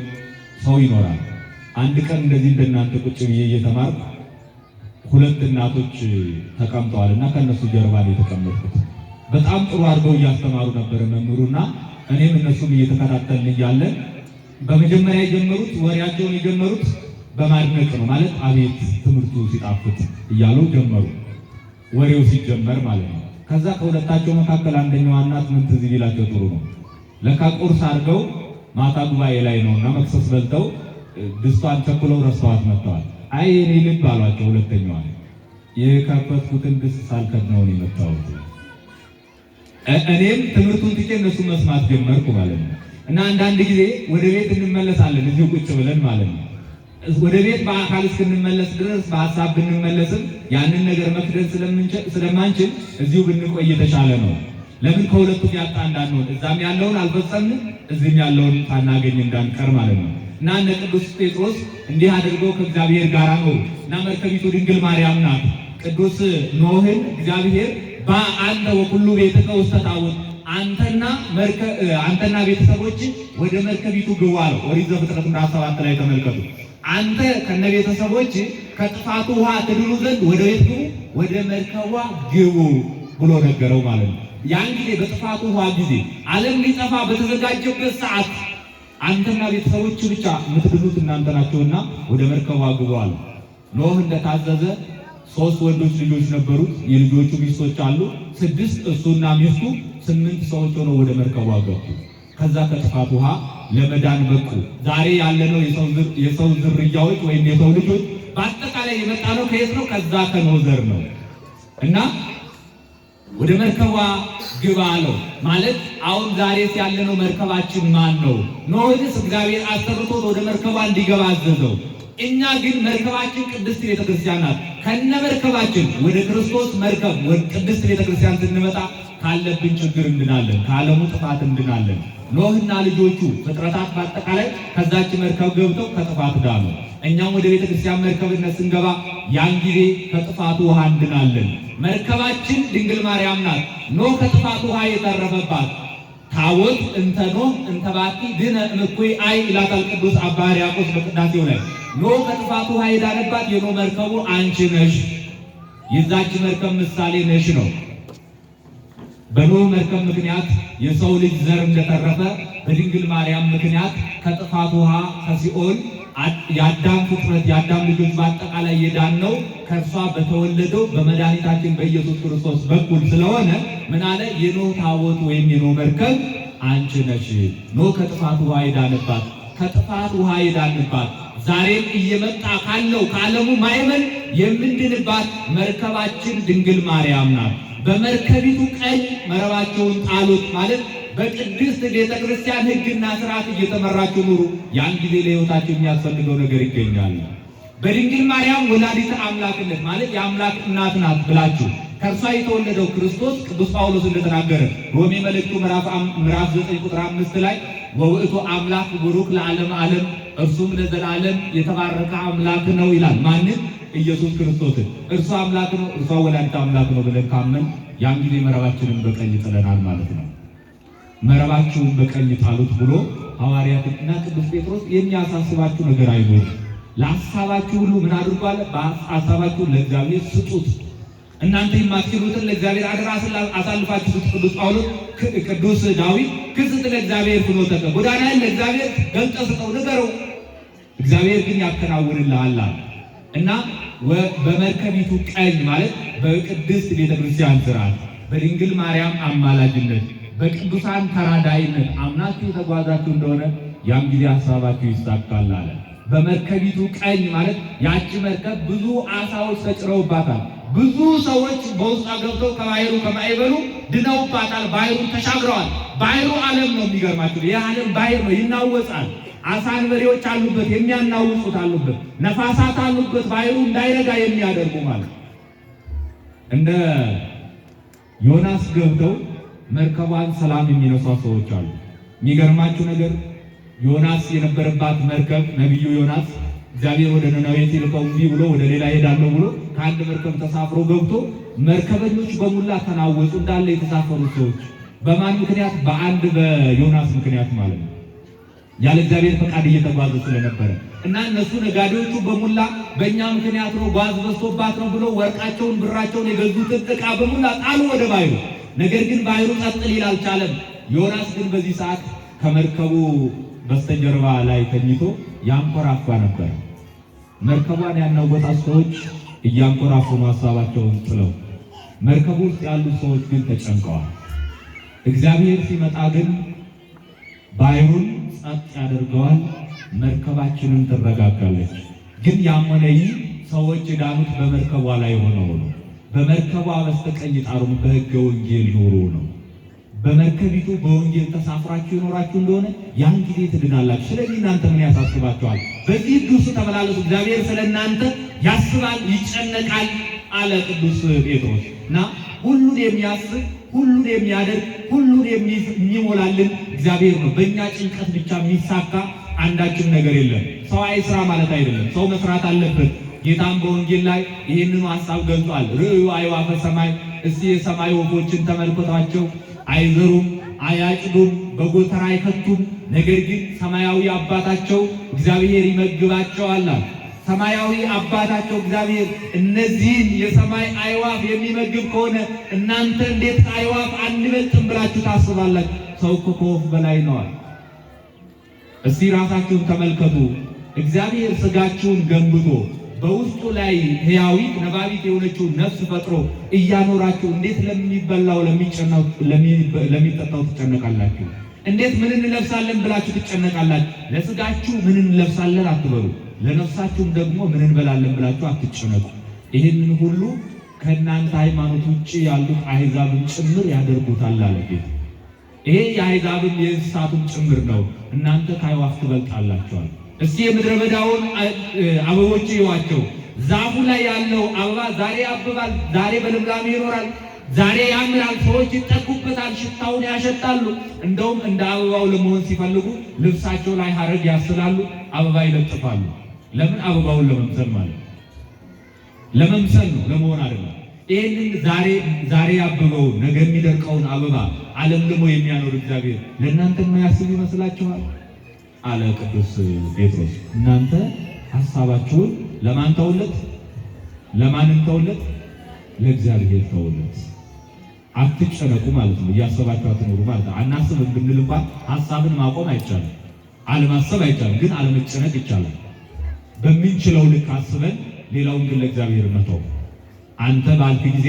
ሰው ይኖራል። አንድ ቀን እንደዚህ እንደናንተ ቁጭ ብዬ እየተማርኩ ሁለት እናቶች ተቀምጠዋልና ከነሱ ጀርባ ላይ የተቀመጥኩት በጣም ጥሩ አድርገው እያስተማሩ ነበር መምህሩና እኔም እነሱም እየተከታተልን እያለን በመጀመሪያ ወሬያቸውን የጀመሩት በማድነቅ ነው። ማለት አቤት ትምህርቱ ሲጣፍጥ እያሉ ጀመሩ፣ ወሬው ሲጀመር ማለት ነው። ከዛ ከሁለታቸው መካከል አንደኛዋ እናት ምን ትዝ ቢላቸው ጥሩ ነው፣ ለካ ቁርስ አድርገው ማታ ጉባኤ ላይ ነውና መክሰስ በልተው ድስቷን ቸኩለው ረስተዋት መጥተዋል። አይ እኔ ልብ አሏቸው። ሁለተኛዋ የከፈትኩትን ድስት ሳልከድነው ነው የመጣሁት። እኔም ትምህርቱን ትቼ እነሱ መስማት ጀመርኩ ማለት ነው። እና አንዳንድ ጊዜ ወደ ቤት እንመለሳለን እዚሁ ቁጭ ብለን ማለት ነው። ወደ ቤት በአካል እስክንመለስ ድረስ በሀሳብ ብንመለስም ያንን ነገር መክደን ስለማንችል እዚሁ ብንቆይ የተሻለ ነው። ለምን ከሁለቱም ያጣ እንዳንሆን፣ እዛም ያለውን አልፈጸምንም እዚህም ያለውን ሳናገኝ እንዳንቀር ማለት ነው። እና እነ ቅዱስ ጴጥሮስ እንዲህ አድርገው ከእግዚአብሔር ጋር ነው። እና መርከቢቱ ድንግል ማርያም ናት። ቅዱስ ኖህን እግዚአብሔር በአንተ ወኩሉ ቤትከ ውስተ ታቦት፣ አንተና ቤተሰቦች ወደ መርከቢቱ ግቡ አለው። ኦሪት ዘፍጥረት ምዕራፍ 7 ላይ ተመልከቱ። አንተ ከነ ቤተሰቦች ከጥፋቱ ውሃ ትድኑ ዘንድ ወደ ቤት ግቡ፣ ወደ መርከቧ ግቡ ብሎ ነገረው ማለት ነው። ያን ጊዜ በጥፋቱ ውሃ ጊዜ ዓለም ሊጠፋ በተዘጋጀበት ሰዓት አንተና ቤተሰቦች ብቻ የምትድኑት እናንተ ናቸውና ወደ መርከቧ ግቡ አለው። ኖህ እንደታዘዘ 3 ወንዶች ልጆች ነበሩት። የልጆቹ ሚስቶች አሉ 6፣ እሱና ሚስቱ 8 ሰዎች ሆነው ወደ መርከቧ ገቡ። ከዛ ከጥፋት ውሃ ለመዳን በቁ። ዛሬ ያለነው የሰው ዝርያዎች ወይም የሰው ልጆች በአጠቃላይ የመጣ ነው ከየት ነው? ከዛ ከኖህ ዘር ነው። እና ወደ መርከቧ ግባ አለው ማለት አሁን ዛሬስ ያለነው መርከባችን ማን ነው? ኖህንስ እግዚአብሔር አሰርቶት ወደ መርከቧ እንዲገባ አዘዘው። እኛ ግን መርከባችን ቅድስት ቤተክርስቲያን ናት። ከነ መርከባችን ወደ ክርስቶስ መርከብ ወደ ቅድስት ቤተክርስቲያን ስንመጣ ካለብን ችግር እንድናለን፣ ከዓለሙ ጥፋት እንድናለን። ኖህና ልጆቹ ፍጥረታት በአጠቃላይ ከዛች መርከብ ገብተው ከጥፋት ዳኑ። እኛም ወደ ቤተክርስቲያን መርከብነት ስንገባ ያን ጊዜ ከጥፋቱ ውሃ እንድናለን። መርከባችን ድንግል ማርያም ናት። ኖህ ከጥፋቱ ውሃ የተረፈባት ታቦት እንተ ኖህ እንተ ባቲ ድነ እምኩይ አይ ይላታል ቅዱስ አባ ሕርያቆስ በቅዳሴው ላይ። ኖህ ከጥፋቱ ውሃ የዳነባት የኖህ መርከቡ አንቺ ነሽ፣ የዛች መርከብ ምሳሌ ነሽ ነው። በኖህ መርከብ ምክንያት የሰው ልጅ ዘር እንደተረፈ በድንግል ማርያም ምክንያት ከጥፋት ውሃ ከሲኦል የአዳም ፍጥረት የአዳም ልጆች በአጠቃላይ የዳነው ከእርሷ በተወለደው በመድኃኒታችን በኢየሱስ ክርስቶስ በኩል ስለሆነ ምን አለ? የኖህ ታቦት ወይም የኖህ መርከብ አንቺ ነሽ። ኖህ ከጥፋት ውሃ የዳነባት ከጥፋት ውሃ የዳንባት ዛሬም እየመጣ ካለው ከዓለሙ ማዕበል የምንድንባት መርከባችን ድንግል ማርያም ናት። በመርከቢቱ ቀኝ መረባቸውን ጣሉት ማለት በቅድስት ቤተ ክርስቲያን ሕግና ስርዓት እየተመራችሁ ኑሩ። ያን ጊዜ ለሕይወታችሁ የሚያስፈልገው ነገር ይገኛል። በድንግል ማርያም ወላዲተ አምላክነት ማለት የአምላክ እናት ናት ብላችሁ ከእርሷ የተወለደው ክርስቶስ ቅዱስ ጳውሎስ እንደተናገረ ሮሜ መልእክቱ ምዕራፍ 9 ቁጥር 5 ላይ ወውእቱ አምላክ ቡሩክ ለዓለም ዓለም እርሱም ለዘላለም የተባረከ አምላክ ነው ይላል። ማንን? ኢየሱስ ክርስቶስን። እርሱ አምላክ ነው፣ እርሷ ወላዲተ አምላክ ነው ብለን ካመን ያን ጊዜ መረባችንን በቀኝ ጥለናል ማለት ነው። መረባችሁን በቀኝ ጣሉት ብሎ ሐዋርያትና ቅዱስ ጴጥሮስ የሚያሳስባችሁ ነገር አይኖርም። ለሐሳባችሁ ሁሉ ምን አድርጓል? በሐሳባችሁ ለእግዚአብሔር ስጡት። እናንተ የማትችሉትን ለእግዚአብሔር አደራ አሳልፋችሁ ስጡ። ቅዱስ ጳውሎስ ቅዱስ ዳዊት ክስት ለእግዚአብሔር ፍኖተከ ጎዳናህን ለእግዚአብሔር ገልጠህ ስጠው፣ ንገረው፣ እግዚአብሔር ግን ያከናውንልሃል እና በመርከቢቱ ቀኝ ማለት በቅድስት ቤተክርስቲያን ስርዓት በድንግል ማርያም አማላጅነት በቅዱሳን ተራዳይነት አምናችሁ ተጓዛችሁ እንደሆነ ያን ጊዜ ሐሳባችሁ ይሳካል አለ። በመርከቢቱ ቀኝ ማለት ያቺ መርከብ ብዙ አሳዎች ተጭረውባታል። ብዙ ሰዎች በውስጧ ገብተው ከባህሩ ከማዕበሉ ድነውባታል። ባህሩን ተሻግረዋል። ባህሩ ዓለም ነው። የሚገርማችሁ ይህ ዓለም ባህር ነው፣ ይናወጻል። አሳ አንበሪዎች አሉበት፣ የሚያናውጹት አሉበት። ነፋሳት አሉበት፣ ባህሩ እንዳይረጋ የሚያደርጉ ማለት እንደ ዮናስ ገብተው መርከቧን ሰላም የሚነሷ ሰዎች አሉ። የሚገርማችሁ ነገር ዮናስ የነበረባት መርከብ ነቢዩ ዮናስ እግዚአብሔር ወደ ነነዌ ሲልከው እምቢ ብሎ ወደ ሌላ ሄዳለሁ ብሎ ከአንድ መርከብ ተሳፍሮ ገብቶ መርከበኞች በሙላ ተናወጹ። እንዳለ የተሳፈሩት ሰዎች በማን ምክንያት? በአንድ በዮናስ ምክንያት ማለት ነው። ያለ እግዚአብሔር ፈቃድ እየተጓዙ ስለነበረ እና እነሱ ነጋዴዎቹ በሙላ በእኛ ምክንያት ነው፣ ጓዝ በዝቶባት ነው ብሎ ወርቃቸውን ብራቸውን የገዙትን ዕቃ በሙላ ጣሉ ወደ ባህሩ። ነገር ግን ባህሩ ጸጥ ሊል አልቻለም። ዮናስ ግን በዚህ ሰዓት ከመርከቡ በስተጀርባ ላይ ተኝቶ ያንኮራፋ ነበር። መርከቧን ያናወጣት ሰዎች እያንኮራፉ ነው ሐሳባቸውን ጥለው። መርከቡ ውስጥ ያሉ ሰዎች ግን ተጨንቀዋል። እግዚአብሔር ሲመጣ ግን ባህሩን ጸጥ ያደርገዋል፣ መርከባችንን ትረጋጋለች። ግን ያመነ ሰዎች የዳኑት በመርከቧ ላይ ሆነው ነው። በመርከቧ በስተቀኝ ጣሩም በሕገ ወንጌል ኖሮ ነው። በመርከቢቱ በወንጌል ተሳፍራችሁ ይኖራችሁ እንደሆነ ያን ጊዜ ትድናላችሁ። ስለዚህ እናንተ ምን ያሳስባችኋል? በዚህ ሕግ ውስጥ ተመላለሱ፣ እግዚአብሔር ስለ እናንተ ያስባል፣ ይጨነቃል አለ ቅዱስ ጴጥሮስ። እና ሁሉን የሚያስብ ሁሉን የሚያደርግ ሁሉን የሚሞላልን እግዚአብሔር ነው። በእኛ ጭንቀት ብቻ የሚሳካ አንዳችም ነገር የለም። ሰው አይስራ ማለት አይደለም፣ ሰው መስራት አለበት። ጌታም በወንጌል ላይ ይህንኑ ሐሳብ ገልጿል። ርእዩ አዕዋፈ ሰማይ፣ እስቲ የሰማይ ወፎችን ተመልከቷቸው፣ አይዘሩም፣ አያጭዱም፣ በጎተራ አይከቱም፣ ነገር ግን ሰማያዊ አባታቸው እግዚአብሔር ይመግባቸዋል። ሰማያዊ አባታቸው እግዚአብሔር እነዚህን የሰማይ አዕዋፍ የሚመግብ ከሆነ እናንተ እንዴት ከአዕዋፍ አንበልጥም ብላችሁ ታስባላችሁ? ሰው እኮ ከወፍ በላይ ነዋል። እስቲ ራሳችሁን ተመልከቱ። እግዚአብሔር ስጋችሁን ገንብቶ በውስጡ ላይ ሕያዊት ነባቢት የሆነችው ነፍስ ፈጥሮ እያኖራችሁ እንዴት ለሚበላው ለሚጠጣው ትጨነቃላችሁ? እንዴት ምን እንለብሳለን ብላችሁ ትጨነቃላችሁ? ለስጋችሁ ምን እንለብሳለን አትበሉ፣ ለነፍሳችሁም ደግሞ ምን እንበላለን ብላችሁ አትጨነቁ። ይህንን ሁሉ ከእናንተ ሃይማኖት ውጭ ያሉት አሕዛብን ጭምር ያደርጉታል አለ ጌታ። ይሄ የአሕዛብም የእንስሳቱም ጭምር ነው። እናንተ ከአዕዋፍ ትበልጣላችኋል። እስቲ የምድረ በዳውን አበቦች ይዋቸው። ዛፉ ላይ ያለው አበባ ዛሬ ያብባል፣ ዛሬ በልምላሜ ይኖራል፣ ዛሬ ያምራል፣ ሰዎች ይጠጉበታል፣ ሽታውን ያሸጣሉ። እንደውም እንደ አበባው ለመሆን ሲፈልጉ ልብሳቸው ላይ ሐረግ ያስላሉ፣ አበባ ይለጥፋሉ። ለምን? አበባውን ለመምሰል ማለት ለመምሰል ነው፣ ለመሆን አይደለም። ይህንን ዛሬ ያበበውን ነገ የሚደርቀውን አበባ አለምልሞ የሚያኖር እግዚአብሔር ለእናንተ የማያስብ ይመስላችኋል? አለ ቅዱስ ጴጥሮስ። እናንተ ሐሳባችሁን ለማን ተውለት? ለማንም ተውለት? ለእግዚአብሔር ተውለት። አትጨነቁ ማለት ነው። እያሰባችሁ አትኖሩ ማለት ነው። አናስብም ብንል እንኳን ሐሳብን ማቆም አይቻልም፣ አለማሰብ አይቻልም፣ ግን አለመጨነቅ ይቻላል። በምንችለው ልክ አስበን ሌላውን ግን ለእግዚአብሔር መተው። አንተ ባልክ ጊዜ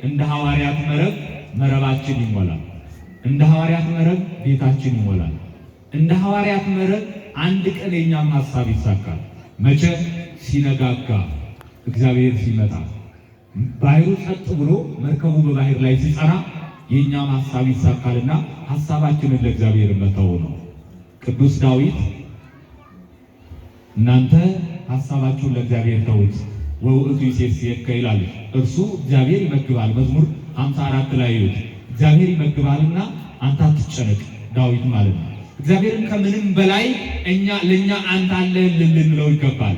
እንደ ሐዋርያት መረባችን ይሞላል። እንደ ሐዋርያት መረብ ቤታችን ይሞላል። እንደ ሐዋርያት መረብ አንድ ቀን የኛም ሐሳብ ይሳካል። መቼ? ሲነጋጋ፣ እግዚአብሔር ሲመጣ፣ ባህሩ ጸጥ ብሎ መርከቡ በባህር ላይ ሲጸና የኛም ሐሳብ ይሳካልና ሐሳባችንን ለእግዚአብሔር መተው ነው። ቅዱስ ዳዊት እናንተ ሐሳባችሁን ለእግዚአብሔር ተውት፣ ወውእቱ ይሴስየከ ይላል። እርሱ እግዚአብሔር ይመግባል። መዝሙር 54 ላይ ይሉት እግዚአብሔር ይመግባልና አንተ አትጨነቅ። ዳዊት ማለት ነው። እግዚአብሔርን ከምንም በላይ ለኛ አንተ አለህልን ልንለው ይገባል።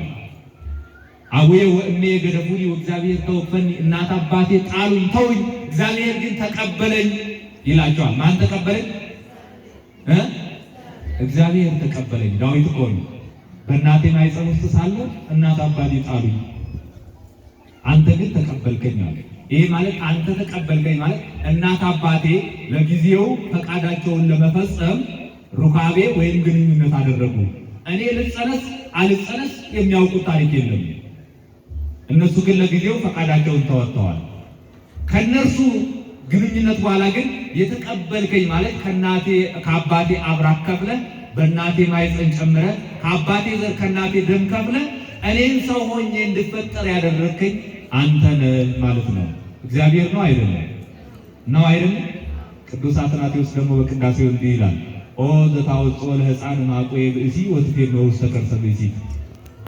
አቡየ ወእሜ ገደፉኒ ወእግዚአብሔር ተወፈኒ፣ እናት አባቴ ጣሉኝ ተውኝ፣ እግዚአብሔር ግን ተቀበለኝ ይላቸዋል። ማን ተቀበለኝ? እግዚአብሔር ተቀበለኝ። ዳዊት እኮ ነው በእናቴ ማኅፀን ውስጥ ሳለ እናት አባቴ ጣሉኝ፣ አንተ ግን ተቀበልከኝ አለ። ይሄ ማለት አንተ ተቀበልከኝ ማለት እናት አባቴ ለጊዜው ፈቃዳቸውን ለመፈጸም ሩካቤ ወይም ግንኙነት አደረጉ። እኔ ልጸነስ አልጸነስ የሚያውቁት ታሪክ የለም። እነሱ ግን ለጊዜው ፈቃዳቸውን ተወጥተዋል። ከነርሱ ግንኙነት በኋላ ግን የተቀበልከኝ ማለት ከአባቴ አብራክ ከፍለህ በእናቴ ማኅፀን ጨምረህ ከአባቴ ዘር ከእናቴ ደም ከፍለህ እኔን ሰው ሆኜ እንድፈጠር ያደረግከኝ አንተ ነህ ማለት ነው። እግዚአብሔር ነው አይደለም? ነው አይደለም? ቅዱስ አትናቴዎስ ደግሞ በቅዳሴው እንዲህ ይላል፣ ኦ ዘታወጽኦ ለሕፃን ማቆየ ብእሲ ወትፌኖ ውስተ ከርሰ ብእሲ።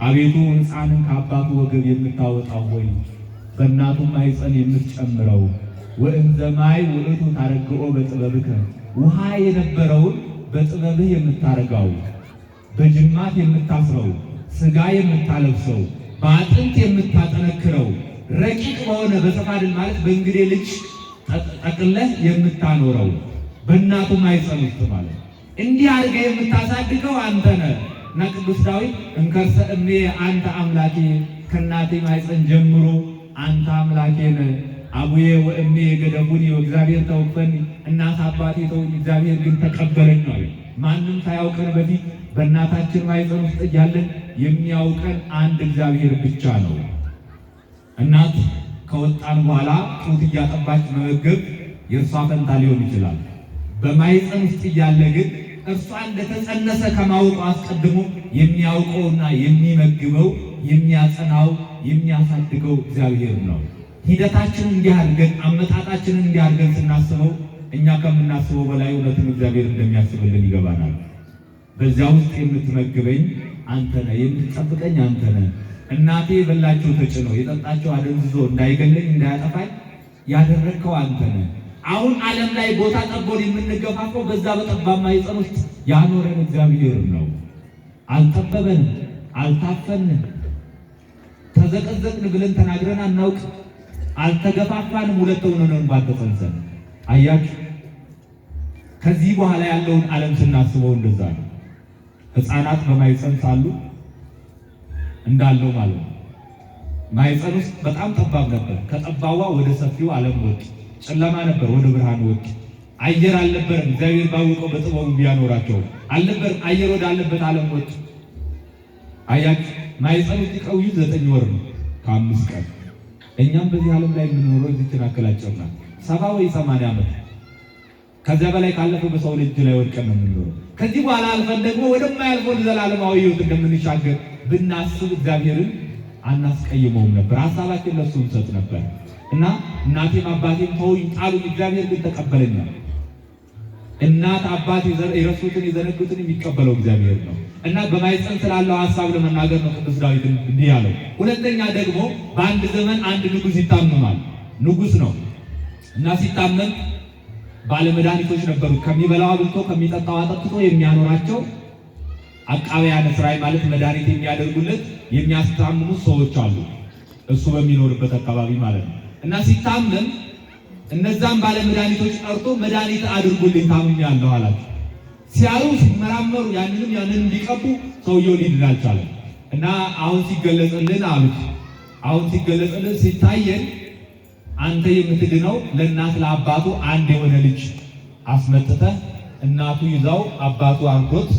አቤቱ ሕፃንን ከአባቱ ወገብ የምታወጣው ሆይ በእናቱ ማኅፀን የምትጨምረው ወእንዘ ማይ ውእቱ ታረግኦ በጥበብከ፣ ውሃ የነበረውን በጥበብህ የምታረጋው፣ በጅማት የምታስረው፣ ሥጋ የምታለብሰው፣ በአጥንት የምታጠነክረው፣ ረቂቅ በሆነ በሰፋድን ማለት በእንግዴ ልጅ ጠቅለህ የምታኖረው በእናቱ ማኅፀን ውስጥ ማለት እንዲህ አድርገህ የምታሳድገው አንተ ነህ። እና ቅዱስ ዳዊት እንከርሰ እሜ አንተ አምላኬ፣ ከእናቴ ማኅፀን ጀምሮ አንተ አምላኬ ነህ። አቡዬ ወእሜ ገደፉኒ ወእግዚአብሔር ተወፈኒ፣ እናት አባቴ ተውኝ፣ እግዚአብሔር ግን ተቀበለኝ ነው። ማንም ሳያውቀን በፊት በእናታችን ማኅፀን ውስጥ እያለን የሚያውቀን አንድ እግዚአብሔር ብቻ ነው። እናት ከወጣን በኋላ ጡት እያጠባች መመገብ የእርሷ ፈንታ ሊሆን ይችላል። በማኅፀን ውስጥ እያለ ግን እርሷ እንደተጸነሰ ከማወቁ አስቀድሞ የሚያውቀውና የሚመግበው የሚያጸናው የሚያሳድገው እግዚአብሔር ነው። ሂደታችንን እንዲያርገን አመጣጣችንን እንዲያርገን ስናስበው እኛ ከምናስበው በላይ እውነትን እግዚአብሔር እንደሚያስብልን ይገባናል። በዚያ ውስጥ የምትመግበኝ አንተ ነህ፣ የምትጠብቀኝ አንተ ነህ። እናቴ የበላቸው ተጭኖ የጠጣቸው አደንዝዞ እንዳይገለኝ እንዳያጠፋኝ ያደረግከው አንተ ነህ። አሁን ዓለም ላይ ቦታ ጠቦን የምንገፋፈው በዛ በጠባብ ማኅፀን ውስጥ ያኖረን እግዚአብሔር ነው። አልጠበበንም፣ አልታፈንም፣ ተዘቀዘቅን ብለን ተናግረን አናውቅ፣ አልተገፋፋንም። ሁለት ሆነን ባልተጸንሰን አያችሁ። ከዚህ በኋላ ያለውን ዓለም ስናስበው እንደዛ ነው። ሕፃናት በማኅፀን ሳሉ እንዳለው ማለት ነው። ማኅፀን ውስጥ በጣም ጠባብ ነበር። ከጠባዋ ወደ ሰፊው ዓለም ወጥ፣ ጨለማ ነበር ወደ ብርሃን ወጥ። አየር አልነበረም። እግዚአብሔር ባወቀው በጥበቡ ቢያኖራቸው አልነበር። አየር ወደ አለበት ዓለም ወጥ። አያችሁ ማኅፀን ውስጥ ቆዩ 9 ወር ነው ከ5 ቀን። እኛም በዚህ ዓለም ላይ የምንኖረው እዚችን አከላጨውና 70 ወይ 80 ዓመት ከዚያ በላይ ካለፈ በሰው ልጅ ላይ ወድቀን ነው የምንኖረው። ከዚህ በኋላ አልፈን ደግሞ ወደማያልፈው ዘላለማዊ ሕይወት እንደምንሻገር ብናስብ እግዚአብሔርን አናስቀይመውም ነበር። ሐሳባችን ለሱ እንሰጥ ነበር እና እናቴም አባቴም ተውኝ ጣሉኝ፣ እግዚአብሔር ግን ተቀበለኝ። እናት አባት የረሱትን የዘነጉትን የሚቀበለው እግዚአብሔር ነው። እና በማኅፀን ስላለው ሐሳብ ለመናገር ነው ቅዱስ ዳዊት እንዲህ ያለው። ሁለተኛ ደግሞ በአንድ ዘመን አንድ ንጉሥ ይታመማል። ንጉሥ ነው እና ሲታመም ባለመድኃኒቶች ነበሩ። ከሚበላው አብልቶ ከሚጠጣው አጠጥቶ የሚያኖራቸው አቃቢያነ ሥራይ ማለት መድኃኒት የሚያደርጉለት የሚያስታምሙ ሰዎች አሉ፣ እሱ በሚኖርበት አካባቢ ማለት ነው። እና ሲታመም እነዛም ባለመድኃኒቶች ጠርቶ መድኃኒት አድርጉልኝ ታምሜያለሁ አላቸው። ሲያዩ ሲመራመሩ ያንንም እንዲቀቡ ሰውየው ሊድን አልቻለም። እና አሁን ሲገለጽልን አሉት፣ አሁን ሲገለጽልን ሲታየን አንተ የምትድነው ለእናት ለአባቱ አንድ የሆነ ልጅ አስመጥተህ እናቱ ይዛው አባቱ አርዶት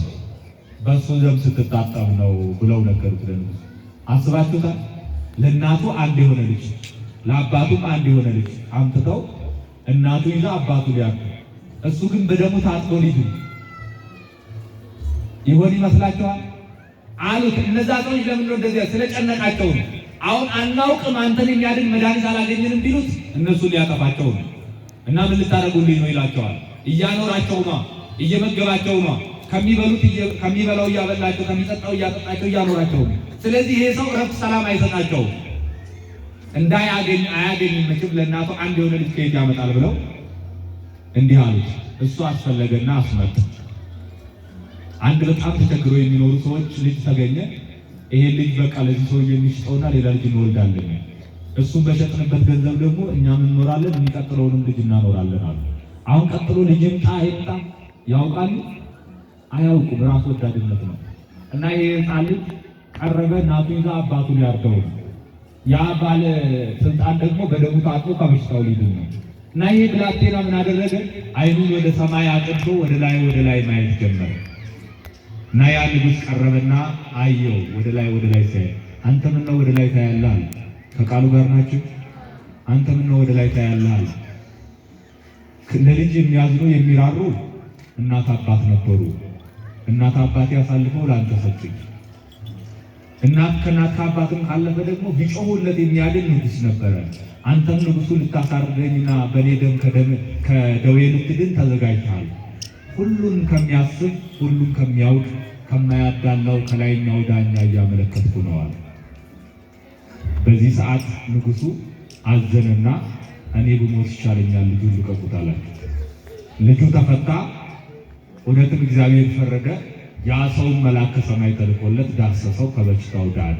በሱ ደም ስትታጠብ ነው ብለው ነገሩት ለንጉሥ። አስባችሁታል? ለእናቱ አንድ የሆነ ልጅ ለአባቱም አንድ የሆነ ልጅ አምጥተው እናቱ ይዛ አባቱ ሊያርዱ፣ እሱ ግን በደሙ ታጥቦ ሊድን ይሆን ይመስላችኋል? አሉት። እነዛ ሰዎች ለምን ነው እንደዚያ? ስለጨነቃቸው ነው። አሁን አናውቅም አንተን የሚያድን መድኃኒት አላገኘንም ቢሉት እነሱ ሊያጠፋቸው ነው። እና ምን ልታደርጉልኝ ነው ይላቸዋል። እያኖራቸው ነው፣ እየመገባቸው ነው፣ ከሚበላው እያበላቸው፣ ከሚጠጣው እያጠጣቸው እያኖራቸው ነው። ስለዚህ ይሄ ሰው እረፍት ሰላም አይሰጣቸውም። አያገኝም መቼም ለእናቱ አንድ የሆነ ልጅ ከየት ያመጣል ብለው እንዲህ አሉት። እሱ አስፈለገና አስመጣ። አንድ በጣም ተቸግሮ የሚኖሩ ሰዎች ልጅ ተገኘ። ይሄ ልጅ በቃ ለዚህ ሰው የሚሽጠውና ሌላ ልጅ እንወልዳለን፣ እሱን በሸጥንበት ገንዘብ ደግሞ እኛም እንኖራለን፣ የሚቀጥለውንም ልጅ እናኖራለን አሉ። አሁን ቀጥሎ ልጅ ይምጣ አይምጣ ያውቃሉ? አያውቁም። ራስ ወዳድነት ነው። እና ይሄ ሕፃን ልጅ ቀረበ። እናቱ ይዛ አባቱን ያርደው። ያ ባለ ስልጣን ደግሞ በደሙ ታጥቦ ከበሽታው ሊድን ነው። እና ይሄ ብላቴና ምን አደረገ? አይኑን ወደ ሰማይ አቅንቶ ወደ ላይ ማየት ጀመረ። እና ያ ንጉሥ ቀረበና አየው። ወደ ላይ ሲያይ አንተ ምን ነው ወደ ላይ ታያለህ? ከቃሉ ጋር ናችሁ? አንተ ምን ነው ወደ ላይ ታያለህ? ለልጅ የሚያዝኑ የሚራሩ እናት አባት ነበሩ። እናት አባቴ አሳልፈው ላንተ ሰጡኝ። እናት ከእናት ከአባትም ካለፈ ደግሞ ቢጮሁለት የሚያድን ንጉሥ ነበረ። አንተም ንጉሡ ልታሳርደኝና በእኔ ደም ከደዌ ልትድን ተዘጋጅተሃል። ሁሉን ከሚያስብ ሁሉን ከሚያውቅ ከማያዳላው ከላይኛው ዳኛ እያመለከትኩ ነው አለ። በዚህ ሰዓት ንጉሡ አዘነና እኔ ብሞት ይሻለኛል፣ ልጁን ልቀቁት አላቸው። ልጁ ተፈታ። እውነትም እግዚአብሔር ፈረደ። ያ ሰውን መልአክ ከሰማይ ተልኮለት ዳሰሰው፣ ከበሽታው ዳነ።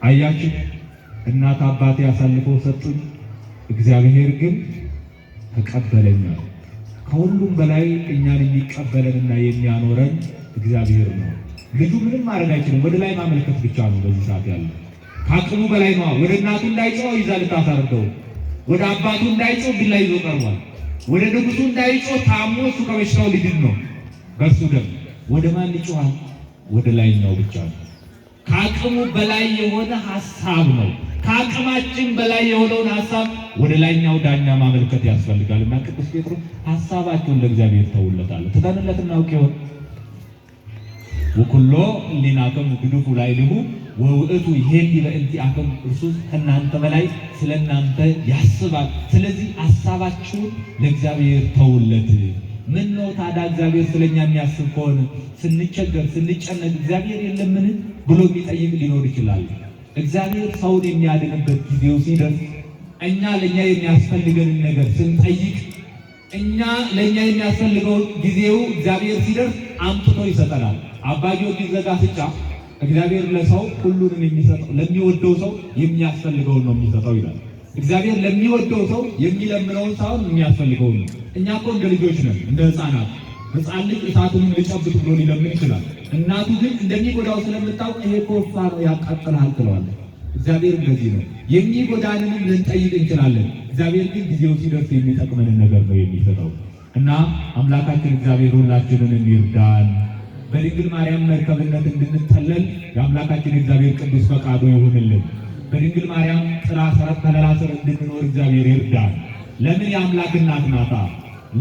አያችሁ፣ እናት አባቴ አሳልፈው ሰጡኝ፣ እግዚአብሔር ግን ተቀበለኛል። ከሁሉም በላይ እኛን የሚቀበለንና የሚያኖረን እግዚአብሔር ነው። ልጁ ምንም ማድረግ አይችልም። ወደ ላይ ማመልከት ብቻ ነው በዚህ ሰዓት ያለው። ከአቅሙ በላይ ነው። ወደ እናቱ እንዳይጮህ ይዛ ልታሳርደው፣ ወደ አባቱ እንዳይጮህ ቢላ ይዞ ቀርቧል። ወደ ንጉሡ እንዳይጮህ ታሞ እሱ ከበሽታው ሊድን ነው። በእርሱ ደም ወደ ማን ይጮሃል? ወደ ላይኛው ብቻ ነው። ከአቅሙ በላይ የሆነ ሐሳብ ነው። ከአቅማችን በላይ የሆነውን ሐሳብ ወደ ላይኛው ዳኛ ማመልከት ያስፈልጋል። እና ቅዱስ ጴጥሮስ ሐሳባቸውን ለእግዚአብሔር ተውለታል። ትተንለት እናውቅ ይሆን? ወኩሎ ሊናከም ግዱፉ ላይልሁ ወውእቱ ይሄን በእንቲአከም፣ እርሱ ከእናንተ በላይ ስለ እናንተ ያስባል። ስለዚህ ሐሳባችሁን ለእግዚአብሔር ተውለት። ምን ነው ታዲያ እግዚአብሔር ስለኛ የሚያስብ ከሆነ ስንቸገር ስንጨነቅ እግዚአብሔር የለምን ብሎ የሚጠይቅ ሊኖር ይችላል። እግዚአብሔር ሰውን የሚያድንበት ጊዜው ሲደርስ እኛ ለኛ የሚያስፈልገንን ነገር ስንጠይቅ እኛ ለኛ የሚያስፈልገው ጊዜው እግዚአብሔር ሲደርስ አምጥቶ ይሰጠናል። አባ ጊዮርጊስ ዘጋስጫ እግዚአብሔር ለሰው ሁሉንም የሚሰጠው ለሚወደው ሰው የሚያስፈልገውን ነው የሚሰጠው ይላል። እግዚአብሔር ለሚወደው ሰው የሚለምነውን ሳይሆን የሚያስፈልገውን ነው። እኛ እኮ እንደ ልጆች ነን፣ እንደ ሕፃናት። ሕፃን ልጅ እሳቱን ልጨብጥ ብሎ ሊለምን ይችላል። እናቱ ግን እንደሚጎዳው ስለምታውቅ ይሄ ኮፋ ነው ያቃጥልሃል ትለዋለች። እግዚአብሔር እንደዚህ ነው። የሚጎዳንንም ልንጠይቅ እንችላለን። እግዚአብሔር ግን ጊዜው ሲደርስ የሚጠቅመንን ነገር ነው የሚሰጠው። እና አምላካችን እግዚአብሔር ሁላችንን ይርዳን። በድንግል ማርያም መርከብነት እንድንጠለል የአምላካችን እግዚአብሔር ቅዱስ ፈቃዱ ይሁንልን። በድንግል ማርያም ጥላ ስር ከለላ ስር እንድንኖር እግዚአብሔር ይርዳን። ለምን? የአምላክ እናት ናታ።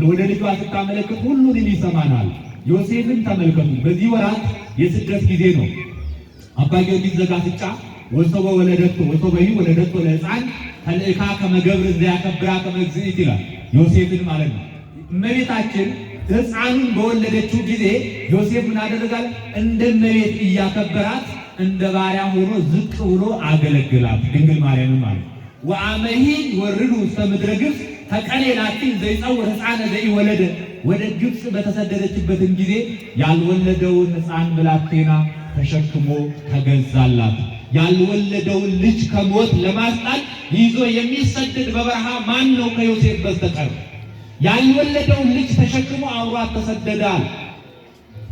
ወደ ልጇ ስታመለክት ሁሉንም ይሰማናል። ዮሴፍን ተመልከቱ። በዚህ ወራት የስደት ጊዜ ነው። አባ ጊዮርጊስ ዘጋስጫ ወሶበ ወለደቶ ለሕፃን ተልእካ ከመገብር ዘያከብራ ከመግዝእት ይላል። ዮሴፍን ማለት ነው። እመቤታችን ሕፃኑን በወለደችው ጊዜ ዮሴፍ ምን አደረጋል? እንደ እመቤት እያከበራት እንደ ባሪያ ሆኖ ዝቅ ብሎ አገለግላት። ድንግል ማርያም ማለት ወአመሂ ወርዱ ውስተ ምድረ ግብፅ ተቀሌላቲ ዘይጸውር ሕፃነ ዘይወለደ፣ ወደ ግብፅ በተሰደደችበትን ጊዜ ያልወለደውን ሕፃን ብላቴና ተሸክሞ ተገዛላት። ያልወለደውን ልጅ ከሞት ለማስጣል ይዞ የሚሰደድ በበረሃ ማን ነው ከዮሴፍ በስተቀር? ያልወለደውን ልጅ ተሸክሞ አብሯት ተሰደዳል።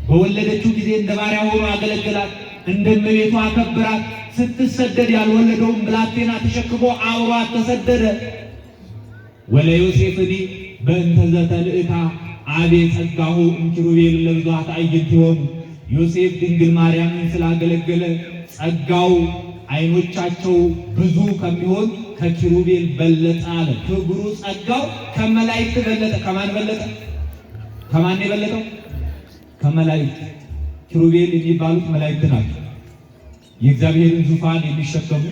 በወለደችው ጊዜ እንደ ባሪያ ሆኖ አገለገላት፣ እንደ እመቤቱ አከብራት። ስትሰደድ ያልወለደውን ብላቴና ተሸክሞ አብሯት ተሰደደ። ወለዮሴፍኒ በእንተ ዘተልእካ አቤ ጸጋሁ እምኪሩቤል ለብዙኃት አዕይንቲሆሙ፣ ዮሴፍ ድንግል ማርያምን ስላገለገለ ጸጋው ዓይኖቻቸው ብዙ ከሚሆን ከኪሩቤል በለጠ አለ። ክብሩ ጸጋው ከመላእክት በለጠ። ከማን በለጠ? ከማን የበለጠው? ከመላእክት። ኪሩቤል የሚባሉት መላእክት ናቸው። የእግዚአብሔርን ዙፋን የሚሸከሙ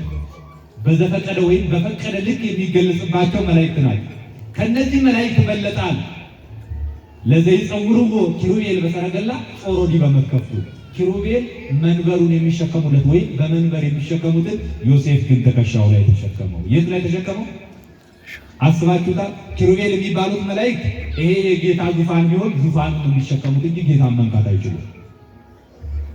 በዘፈቀደ ወይም በፈቀደ ልክ የሚገለጽባቸው መላእክት ናቸው። ከነዚህ መላእክት በለጣል። ለዘይጸውርዎ ኪሩቤል በሰረገላ ጾሮ ዲበ መትከፍቱ፣ ኪሩቤል መንበሩን የሚሸከሙለት ወይ በመንበር የሚሸከሙትን ዮሴፍ ግን ትከሻው ላይ ተሸከመው። የት ላይ ተሸከመው? አስባችሁታል? ኪሩቤል የሚባሉት መላእክት ይሄ የጌታ ዙፋን ቢሆን ዙፋኑን የሚሸከሙት እንጂ ጌታን መንካት አይችሉም።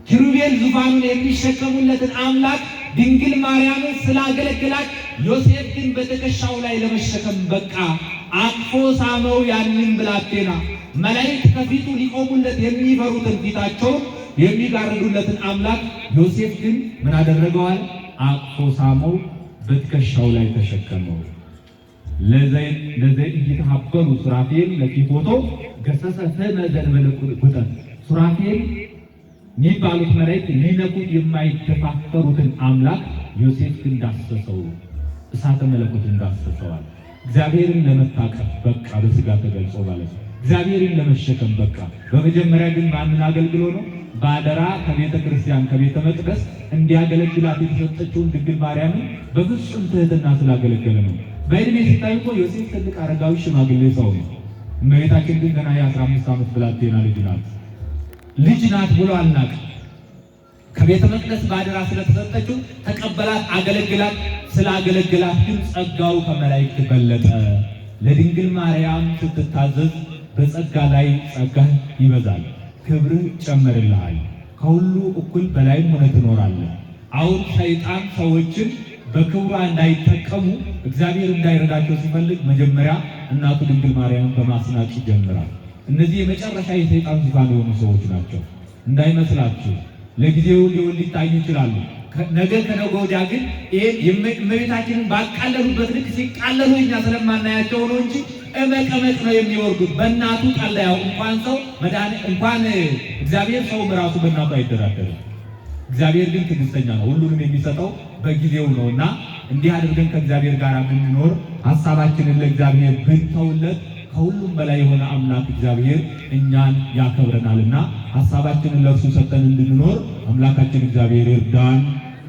ኪሩቤል ዙፋኑን የሚሸከሙለትን አምላክ ድንግል ማርያምን ስላገለግላት ዮሴፍ ግን በትከሻው ላይ ለመሸከም በቃ አቅፎ ሳመው ያንን ብላቴና። መላእክት ከፊቱ ሊቆሙለት የሚፈሩትን ፊታቸውን የሚጋርዱለትን አምላክ ዮሴፍ ግን ምን አደረገዋል? አቅፎ ሳመው፣ በትከሻው ላይ ተሸከመው። ለዘይ እየተሐበሉ ሱራፌል ለኪፎቶ ገሰሰ ፈመ ዘንበለ ቁጠን። ሱራፌል የሚባሉት መላእክት ሊነኩት የማይተፋፈሩትን አምላክ ዮሴፍ ግን ዳሰሰው፣ እሳተ መለኮት እንዳሰሰዋል። እግዚአብሔርን ለመታቀፍ በቃ በስጋ ተገልጾ ማለት ነው። እግዚአብሔርን ለመሸከም በቃ። በመጀመሪያ ግን ማንን አገልግሎ ነው? ባደራ ከቤተ ክርስቲያን ከቤተ መቅደስ እንዲያገለግላት የተሰጠችውን ድንግል ማርያምን በፍጹም ትህትና ስላገለገለ ነው። በእድሜ ሲታይ እኮ ዮሴፍ ትልቅ አረጋዊ ሽማግሌ ሰው ነው። እመቤታችን ግን ገና የ15 ዓመት ብላቴና ልጅ ናት ብሎ አልናቀም። ከቤተ መቅደስ ባደራ ስለተሰጠችው ተቀበላት፣ አገለግላት። ስላገለግላት ግን ጸጋው ከመላእክት በለጠ። ለድንግል ማርያም ስትታዘዝ በጸጋ ላይ ጸጋ ይበዛል፣ ክብር ይጨመርልሃል፣ ከሁሉ እኩል በላይም ሆነ ትኖራለህ። አሁን ሰይጣን ሰዎችን በክብሯ እንዳይጠቀሙ እግዚአብሔር እንዳይረዳቸው ሲፈልግ መጀመሪያ እናቱ ድንግል ማርያምን በማስናቅ ይጀምራል። እነዚህ የመጨረሻ የሰይጣን ዙፋን የሆኑ ሰዎች ናቸው። እንዳይመስላችሁ ለጊዜው ሊሆን ሊታዩ ይችላሉ። ነገ ከነገ ወዲያ ግን እመቤታችንን ባቃለሉበት ልክ ሲቃለሉ እኛ ስለማናያቸው ነው እንጂ እመቀመቅ ነው የሚወርዱት። በእናቱ ቃልዳያው እንኳን ሰው እንኳን እግዚአብሔር ሰው ራሱ በእናቱ አይደራደርም። እግዚአብሔር ግን ትዕግስተኛ ነው፣ ሁሉንም የሚሰጠው በጊዜው ነውና እንዲህ አድርገን ከእግዚአብሔር ጋር ብንኖር ሐሳባችንን ለእግዚአብሔር ብንተውለት ከሁሉም በላይ የሆነ አምላክ እግዚአብሔር እኛን ያከብረናልና ሐሳባችንን ለእርሱ ሰጠን እንድንኖር አምላካችን እግዚአብሔር ይርዳን።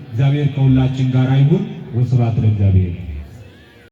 እግዚአብሔር ከሁላችን ጋር ይሁን። ወስብሐት ለእግዚአብሔር።